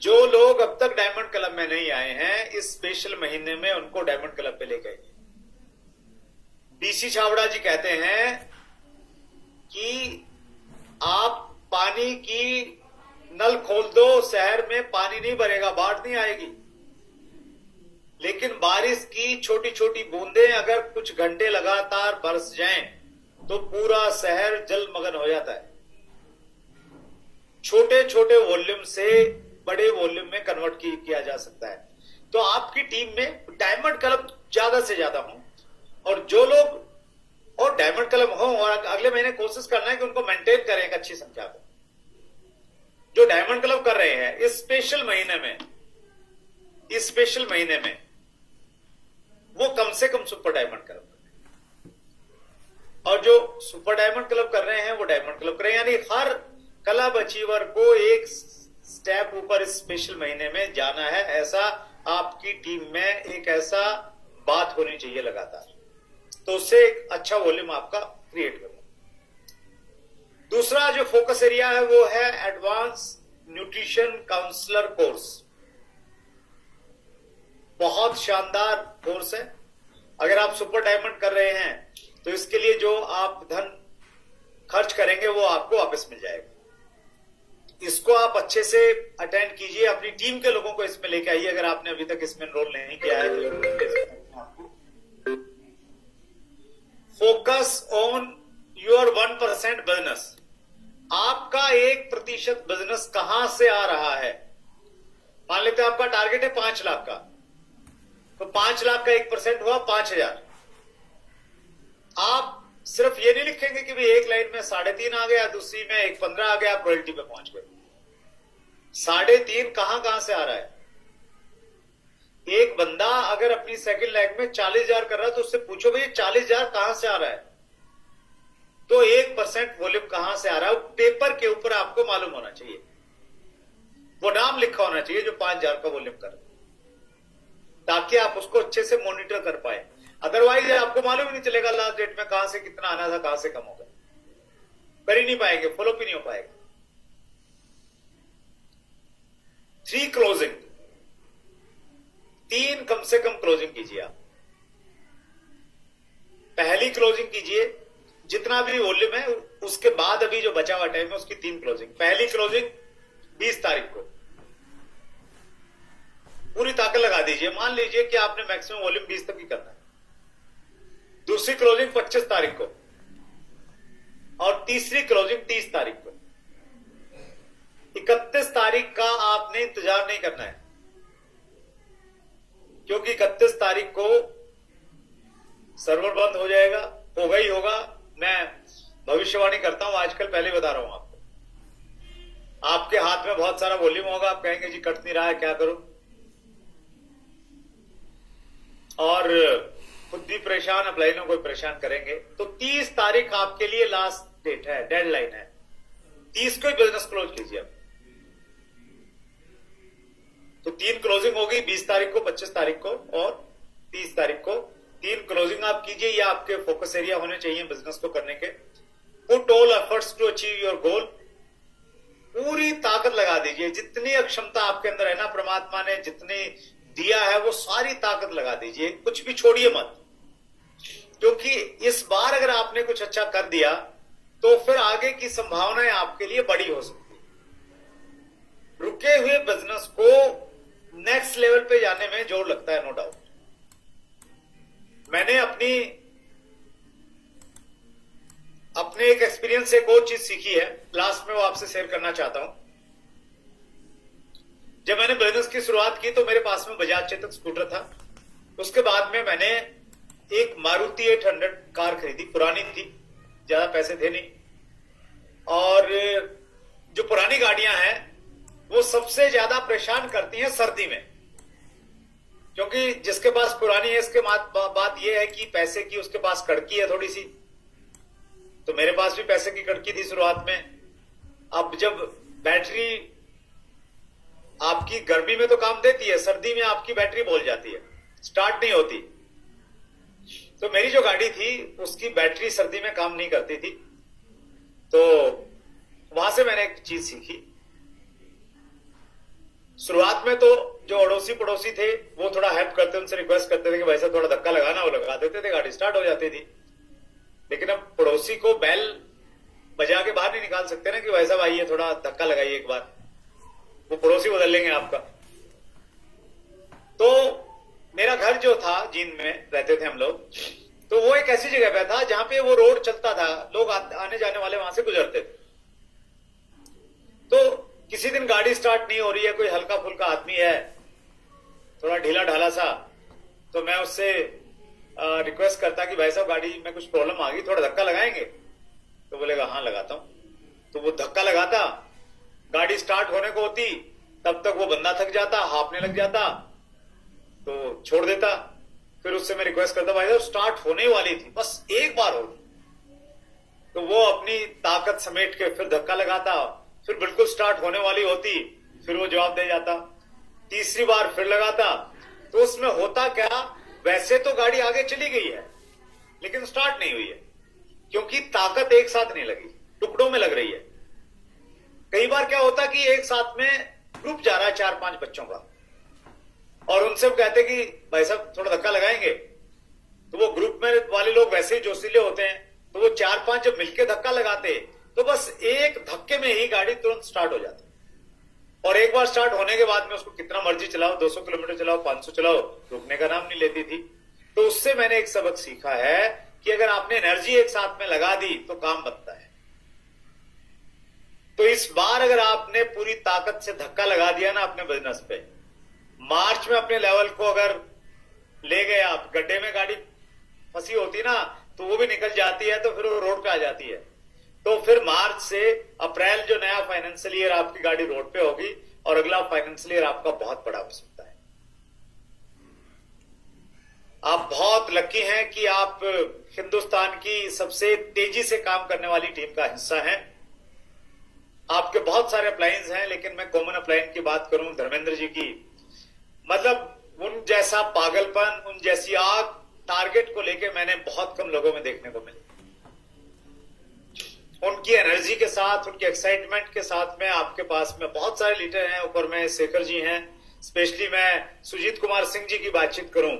जो लोग अब तक डायमंड क्लब में नहीं आए हैं, इस स्पेशल महीने में उनको डायमंड क्लब पे लेके आइए। डीसी छावड़ा जी कहते हैं कि आप पानी की नल खोल दो, शहर में पानी नहीं भरेगा, बाढ़ नहीं आएगी, लेकिन बारिश की छोटी छोटी बूंदें अगर कुछ घंटे लगातार बरस जाएं तो पूरा शहर जलमग्न हो जाता है। छोटे छोटे वॉल्यूम से बड़े वॉल्यूम में कन्वर्ट किया जा सकता है। तो आपकी टीम में डायमंड क्लब ज्यादा से ज्यादा हो, और जो लोग और डायमंड क्लब हो और अगले महीने कोशिश करना है कि उनको मेंटेन करें एक अच्छी संख्या को। जो डायमंड क्लब कर रहे हैं इस स्पेशल महीने में वो कम से कम सुपर डायमंड क्लब करें, और जो सुपर डायमंड क्लब कर रहे हैं वो डायमंड क्लब करें। यानी हर क्लब अचीवर को एक स्टेप ऊपर इस स्पेशल महीने में जाना है। ऐसा आपकी टीम में एक ऐसा बात होनी चाहिए लगातार, तो उससे एक अच्छा वॉल्यूम आपका क्रिएट करो। दूसरा जो फोकस एरिया है वो है एडवांस न्यूट्रिशन काउंसलर कोर्स। बहुत शानदार कोर्स है। अगर आप सुपर डायमंड कर रहे हैं तो इसके लिए जो आप धन खर्च करेंगे वो आपको वापस मिल जाएगा। इसको आप अच्छे से अटेंड कीजिए, अपनी टीम के लोगों को इसमें लेके आइए। अगर आपने अभी तक इसमें एनरोल नहीं किया है तो फोकस ऑन योर 1% बिजनेस। आपका 1% बिजनेस कहां से आ रहा है? मान लेते हैं आपका टारगेट है 5 लाख का, तो 5 लाख का 1% हुआ 5,000। आप सिर्फ ये नहीं लिखेंगे कि भाई एक लाइन में 3.5 आ गया, दूसरी में 1.15 आ गया, आप रॉयल्टी पे पहुंच गए। 3.5 कहां से आ रहा है? एक बंदा अगर अपनी सेकंड लाइन में 40,000 कर रहा है तो उससे पूछो भाई 40,000 कहां से आ रहा है, तो 1% वॉल्यूम कहां से आ रहा है पेपर के ऊपर आपको मालूम होना चाहिए। वो नाम लिखा होना चाहिए जो 5,000 का वॉल्यूम कर, ताकि आप उसको अच्छे से मॉनिटर कर पाए। अदरवाइज आपको मालूम ही नहीं चलेगा लास्ट डेट में कहां से कितना आना था, कहां से कम होगा, कर ही नहीं पाएंगे, फॉलो भी नहीं हो पाएगा। 3 क्लोजिंग, 3 कम से कम क्लोजिंग कीजिए आप। पहली क्लोजिंग कीजिए जितना भी वॉल्यूम है, उसके बाद अभी जो बचा हुआ टाइम है उसकी 3 क्लोजिंग। पहली क्लोजिंग 20 तारीख को पूरी ताकत लगा दीजिए। मान लीजिए कि आपने मैक्सिमम वॉल्यूम 20 तक ही करना है। दूसरी क्लोजिंग 25 तारीख को, और तीसरी क्लोजिंग 30 तारीख को। 31 तारीख का आपने इंतजार नहीं करना है, क्योंकि 31 तारीख को सर्वर बंद हो जाएगा, होगा ही होगा। मैं भविष्यवाणी करता हूं आजकल, पहले बता रहा हूं आपको। आपके हाथ में बहुत सारा वॉल्यूम होगा, आप कहेंगे जी कट नहीं रहा है, क्या करूं, और खुद भी परेशान, अपलाइनों को परेशान करेंगे। तो 30 तारीख आपके लिए लास्ट डेट है, डेडलाइन है। 30 को ही बिजनेस क्लोज कीजिए आप। तो 3 क्लोजिंग होगी, 20 तारीख को, 25 तारीख को और 30 तारीख को। 3 क्लोजिंग आप कीजिए। ये आपके फोकस एरिया होने चाहिए बिजनेस को करने के। Put all efforts to achieve your goal. पूरी ताकत लगा दीजिए, जितनी अक्षमता आपके अंदर है ना, परमात्मा ने जितनी दिया है वो सारी ताकत लगा दीजिए, कुछ भी छोड़िए मत। क्योंकि इस बार अगर आपने कुछ अच्छा कर दिया तो फिर आगे की संभावनाएं आपके लिए बड़ी हो सकती है। रुके हुए बिजनेस को नेक्स्ट लेवल पे जाने में जोर लगता है, नो डाउट। मैंने अपने एक एक्सपीरियंस से एक और चीज सीखी है, लास्ट में वो आपसे शेयर करना चाहता हूं। जब मैंने बिजनेस की शुरुआत की तो मेरे पास में बजाज चेतक स्कूटर था। उसके बाद में मैंने एक मारुति 800 कार खरीदी, पुरानी थी, ज्यादा पैसे थे नहीं, और जो पुरानी गाड़ियां हैं वो सबसे ज्यादा परेशान करती हैं सर्दी में, क्योंकि जिसके पास पुरानी है इसके बात यह है कि पैसे की उसके पास कड़की है थोड़ी सी। तो मेरे पास भी पैसे की कड़की थी शुरुआत में। अब जब बैटरी आपकी गर्मी में तो काम देती है, सर्दी में आपकी बैटरी बोल जाती है, स्टार्ट नहीं होती। तो मेरी जो गाड़ी थी उसकी बैटरी सर्दी में काम नहीं करती थी। तो वहां से मैंने एक चीज सीखी। शुरुआत में तो जो अड़ोसी पड़ोसी थे वो थोड़ा हेल्प करते, उनसे रिक्वेस्ट करते थे कि भाई साहब थोड़ा धक्का लगाना, वो लगा देते थे, गाड़ी स्टार्ट हो जाती थी। लेकिन अब पड़ोसी को बैल बजा के बाहर नहीं निकाल सकते ना कि भाई साहब आइए थोड़ा धक्का लगाइए एक बार, वो पड़ोसी बदल लेंगे आपका। तो मेरा घर जो था, जींद में रहते थे हम लोग, तो वो एक ऐसी जगह पे था जहां पे वो रोड चलता था, लोग आने जाने वाले वहां से गुजरते थे। तो किसी दिन गाड़ी स्टार्ट नहीं हो रही है, कोई हल्का फुल्का आदमी है थोड़ा ढीला ढाला सा, तो मैं उससे रिक्वेस्ट करता कि भाई साहब गाड़ी में कुछ प्रॉब्लम आ गई, थोड़ा धक्का लगाएंगे? तो बोलेगा हाँ लगाता हूं। तो वो धक्का लगाता, गाड़ी स्टार्ट होने को होती, तब तक वो बंदा थक जाता, हांफने लग जाता, तो छोड़ देता। फिर उससे मैं रिक्वेस्ट करता भाई साहब स्टार्ट होने वाली थी, बस एक बार हो। तो वो अपनी ताकत समेट के फिर धक्का लगाता, फिर बिल्कुल स्टार्ट होने वाली होती, फिर वो जवाब दे जाता। तीसरी बार फिर लगाता। तो उसमें होता क्या, वैसे तो गाड़ी आगे चली गई है लेकिन स्टार्ट नहीं हुई है, क्योंकि ताकत एक साथ नहीं लगी, टुकड़ों में लग रही है। कई बार क्या होता कि एक साथ में ग्रुप जा रहा है 4-5 बच्चों का, और उनसे वो कहते कि भाई साहब थोड़ा धक्का लगाएंगे। तो वो ग्रुप में वाले लोग वैसे ही जोशीले होते हैं, तो वो 4-5 जब मिलके धक्का लगाते तो बस एक धक्के में ही गाड़ी तुरंत स्टार्ट हो जाती। और एक बार स्टार्ट होने के बाद में उसको कितना मर्जी चलाओ, 200 किलोमीटर चलाओ, 500 चलाओ, रुकने का नाम नहीं लेती थी। तो उससे मैंने एक सबक सीखा है कि अगर आपने एनर्जी एक साथ में लगा दी तो काम बनता है। तो इस बार अगर आपने पूरी ताकत से धक्का लगा दिया ना अपने बिजनेस पे, मार्च में अपने लेवल को अगर ले गए आप, गड्ढे में गाड़ी फंसी होती ना तो वो भी निकल जाती है, तो फिर वो रोड पे आ जाती है। तो फिर मार्च से अप्रैल जो नया फाइनेंशियल ईयर आपकी गाड़ी रोड पे होगी, और अगला फाइनेंशियल ईयर आपका बहुत बड़ा हो सकता है। आप बहुत लकी हैं कि आप हिंदुस्तान की सबसे तेजी से काम करने वाली टीम का हिस्सा हैं। आपके बहुत सारे अप्लायंस हैं, लेकिन मैं कॉमन अप्लायंस की बात करूं, धर्मेंद्र जी की, मतलब उन जैसा पागलपन, उन जैसी आग टारगेट को लेके मैंने बहुत कम लोगों में देखने को मिली। उनकी एनर्जी के साथ, उनके एक्साइटमेंट के साथ में आपके पास में बहुत सारे लीडर हैं। ऊपर में शेखर जी हैं, स्पेशली मैं सुजीत कुमार सिंह जी की बातचीत करूं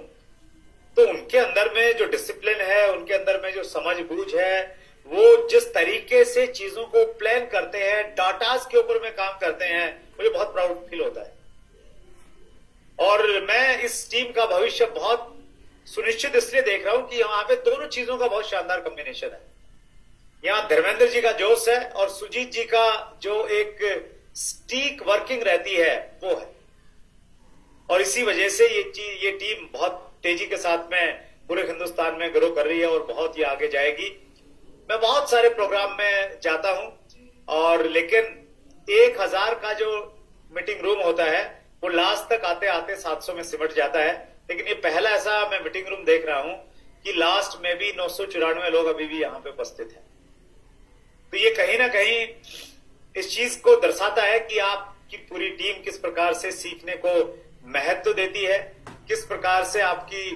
तो उनके अंदर में जो डिसिप्लिन है, उनके अंदर में जो समझ बूझ है, वो जिस तरीके से चीजों को प्लान करते हैं, डाटास के ऊपर में काम करते हैं, मुझे बहुत प्राउड फील होता है। और मैं इस टीम का भविष्य बहुत सुनिश्चित इसलिए देख रहा हूं कि यहां पे दोनों चीजों का बहुत शानदार कॉम्बिनेशन है। यहां धर्मेंद्र जी का जोश है और सुजीत जी का जो एक स्टीक वर्किंग रहती है वो है, और इसी वजह से ये टीम बहुत तेजी के साथ में पूरे हिंदुस्तान में ग्रो कर रही है और बहुत ही आगे जाएगी। मैं बहुत सारे प्रोग्राम में जाता हूं, और लेकिन 1000 का जो मीटिंग रूम होता है वो लास्ट तक आते आते 700 में सिमट जाता है। लेकिन ये पहला ऐसा मैं मीटिंग रूम देख रहा हूं कि लास्ट में भी 994 लोग अभी भी यहां पे उपस्थित हैं। तो ये कहीं ना कहीं इस चीज को दर्शाता है कि आपकी पूरी टीम किस प्रकार से सीखने को महत्व देती है, किस प्रकार से आपकी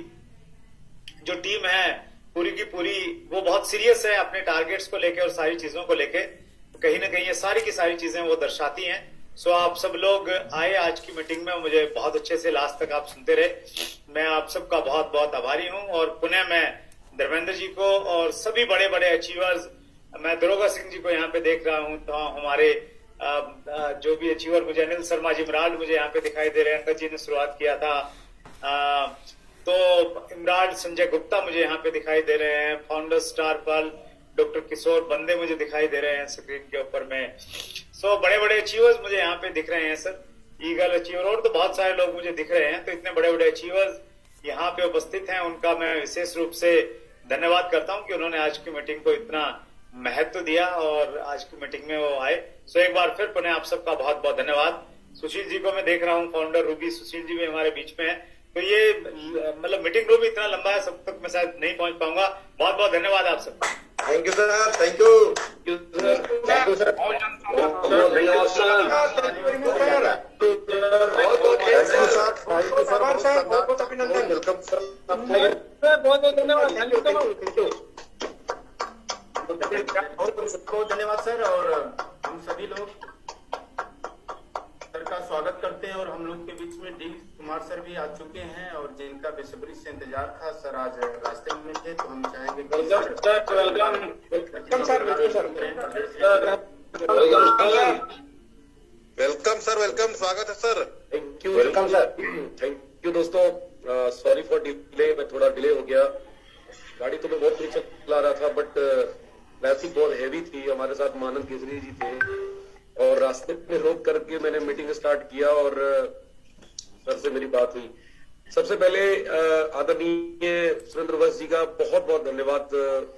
जो टीम है पूरी की पूरी वो बहुत सीरियस है अपने टारगेट्स को लेके और सारी चीजों को लेके। तो कहीं ना कहीं ये सारी की सारी चीजें वो दर्शाती हैं। सो आप सब लोग आए आज की मीटिंग में, मुझे बहुत अच्छे से लास्ट तक आप सुनते रहे, मैं आप सबका बहुत बहुत आभारी हूं। और पुनः मैं धर्मेंद्र जी को और सभी बड़े बड़े अचीवर्स, मैं दरोगा सिंह जी को यहाँ पे देख रहा हूं, तो हमारे जो भी अचीवर, मुझे अनिल शर्मा जी इमराल्ड मुझे यहाँ पे दिखाई दे रहे हैं, अंकल जी ने शुरुआत किया था, तो इमराल्ड संजय गुप्ता मुझे यहाँ पे दिखाई दे रहे हैं, फाउंडर स्टार पल डॉक्टर किशोर बंदे मुझे दिखाई दे रहे हैं स्क्रीन के ऊपर में। सो बड़े बड़े अचीवर्स मुझे यहाँ पे दिख रहे हैं सर, ईगल अचीवर, और तो बहुत सारे लोग मुझे दिख रहे हैं। तो इतने बड़े बड़े अचीवर्स यहाँ पे उपस्थित हैं, उनका मैं विशेष रूप से धन्यवाद करता हूँ कि उन्होंने आज की मीटिंग को इतना महत्व दिया और आज की मीटिंग में वो आए। सो एक बार फिर पुनः आप सबका बहुत बहुत धन्यवाद। सुशील जी को मैं देख रहा हूँ, फाउंडर रूबी सुशील जी भी हमारे बीच में है। तो ये मतलब मीटिंग रूम इतना लंबा है, सब तक मैं शायद नहीं पहुंच पाऊंगा। बहुत बहुत धन्यवाद आप सबका। Thank you sir, thank you sir, धन्यवाद सर, बहुत बहुत अभिनंदन, वेलकम सर, बहुत बहुत धन्यवाद, थैंक यू, सबको धन्यवाद सर। और हम सभी लोग सर का स्वागत करते हैं और हम लोग के बीच में डी कुमार सर भी आ चुके हैं और जिनका बेसब्री से इंतजार था। सर आज रास्ते में थे तो हम चाहेंगे वेलकम सर, वेलकम, स्वागत है sir. Thank you, welcome sir, thank you दोस्तों। सॉरी फॉर डिले, मैं थोड़ा डिले हो गया। गाड़ी तो मैं बहुत तेज चला रहा था बट ट्रैफिक बहुत हैवी थी। हमारे साथ मानंद केसरी जी थे और रास्ते में रोक करके मैंने मीटिंग स्टार्ट किया और सर से मेरी बात हुई। सबसे पहले आदरणीय सुरेंद्र वत्स जी का बहुत बहुत धन्यवाद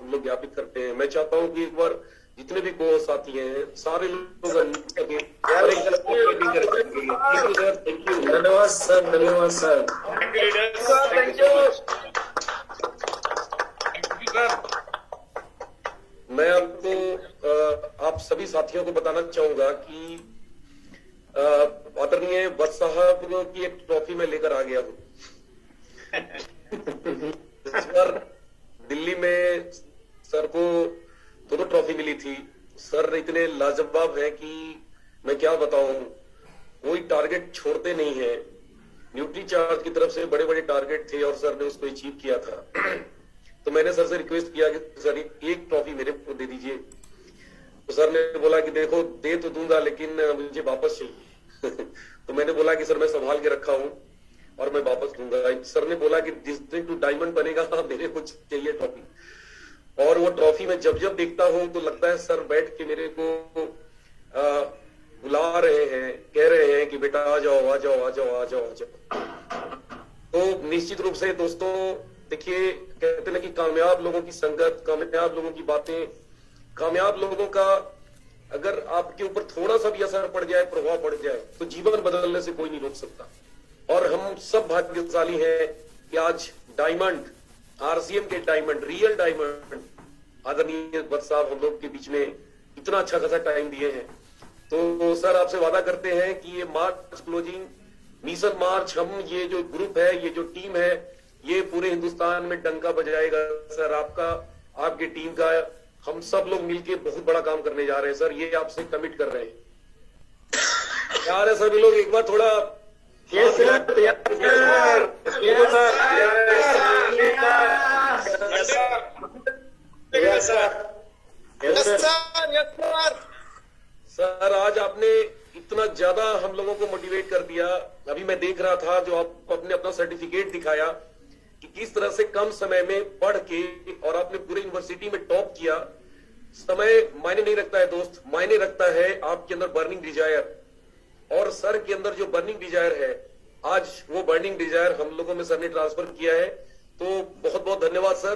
हम लोग ज्ञापित करते हैं। मैं चाहता हूं कि एक बार जितने भी को साथी हैं सारे लोग thank you sir, thank you, धन्यवाद सर, धन्यवाद सर, थैंक यू। मैं आपको आप सभी साथियों को बताना चाहूंगा कि आदरणीय वत्स साहब की एक ट्रॉफी में लेकर आ गया हूँ। इस बार दिल्ली में सर को दोनों ट्रॉफी मिली थी। सर इतने लाजवाब है कि मैं क्या बताऊं, कोई टारगेट छोड़ते नहीं है। न्यूट्री चार्ज की तरफ से बड़े बड़े टारगेट थे और सर ने उसको अचीव किया था। तो मैंने सर से रिक्वेस्ट किया कि सर एक ट्रॉफी मेरे को दे दीजिए। तो सर ने बोला कि देखो दे तो दूंगा लेकिन मुझे वापस चाहिए। तो मैंने बोला कि सर मैं संभाल के रखा हूं और मैं वापस दूंगा। सर ने बोला कि जिस दिन तू डायमंड बनेगा मेरे को चाहिए ट्रॉफी। और वो ट्रॉफी मैं जब जब देखता हूं तो लगता है सर बैठ के मेरे को बुला रहे हैं, कह रहे हैं कि बेटा आ जाओ आ जाओ आ जाओ आ जाओ आ जाओ। तो निश्चित रूप से दोस्तों देखिए, कहते ना कि कामयाब लोगों की संगत, कामयाब लोगों की बातें, कामयाब लोगों का अगर आपके ऊपर थोड़ा सा भी असर पड़ जाए, प्रभाव पड़ जाए, तो जीवन बदलने से कोई नहीं रोक सकता। और हम सब भाग्यशाली हैं कि आज डायमंड, आरसीएम के डायमंड, रियल डायमंड आदरणीय वत्स साहब हम लोग के बीच में इतना अच्छा खासा टाइम दिए हैं। तो सर आपसे वादा करते हैं कि ये मार्च क्लोजिंग मिशन मार्च, हम ये जो ग्रुप है, ये जो टीम है, ये पूरे हिंदुस्तान में डंका बजाएगा सर। आपका, आपकी टीम का, हम सब लोग मिलके बहुत बड़ा काम करने जा रहे हैं सर। ये आपसे कमिट कर रहे हैं यार है सभी लोग। एक बार थोड़ा सर आज आपने इतना ज्यादा हम लोगों को मोटिवेट कर दिया। अभी मैं देख रहा था जो आप आपने अपना सर्टिफिकेट दिखाया कि किस तरह से कम समय में पढ़ के और आपने पूरे यूनिवर्सिटी में टॉप किया। समय मायने नहीं रखता है दोस्त, मायने रखता है आपके अंदर बर्निंग डिजायर। और सर के अंदर जो बर्निंग डिजायर है, आज वो बर्निंग डिजायर हम लोगों में सर ने ट्रांसफर किया है। तो बहुत बहुत धन्यवाद सर।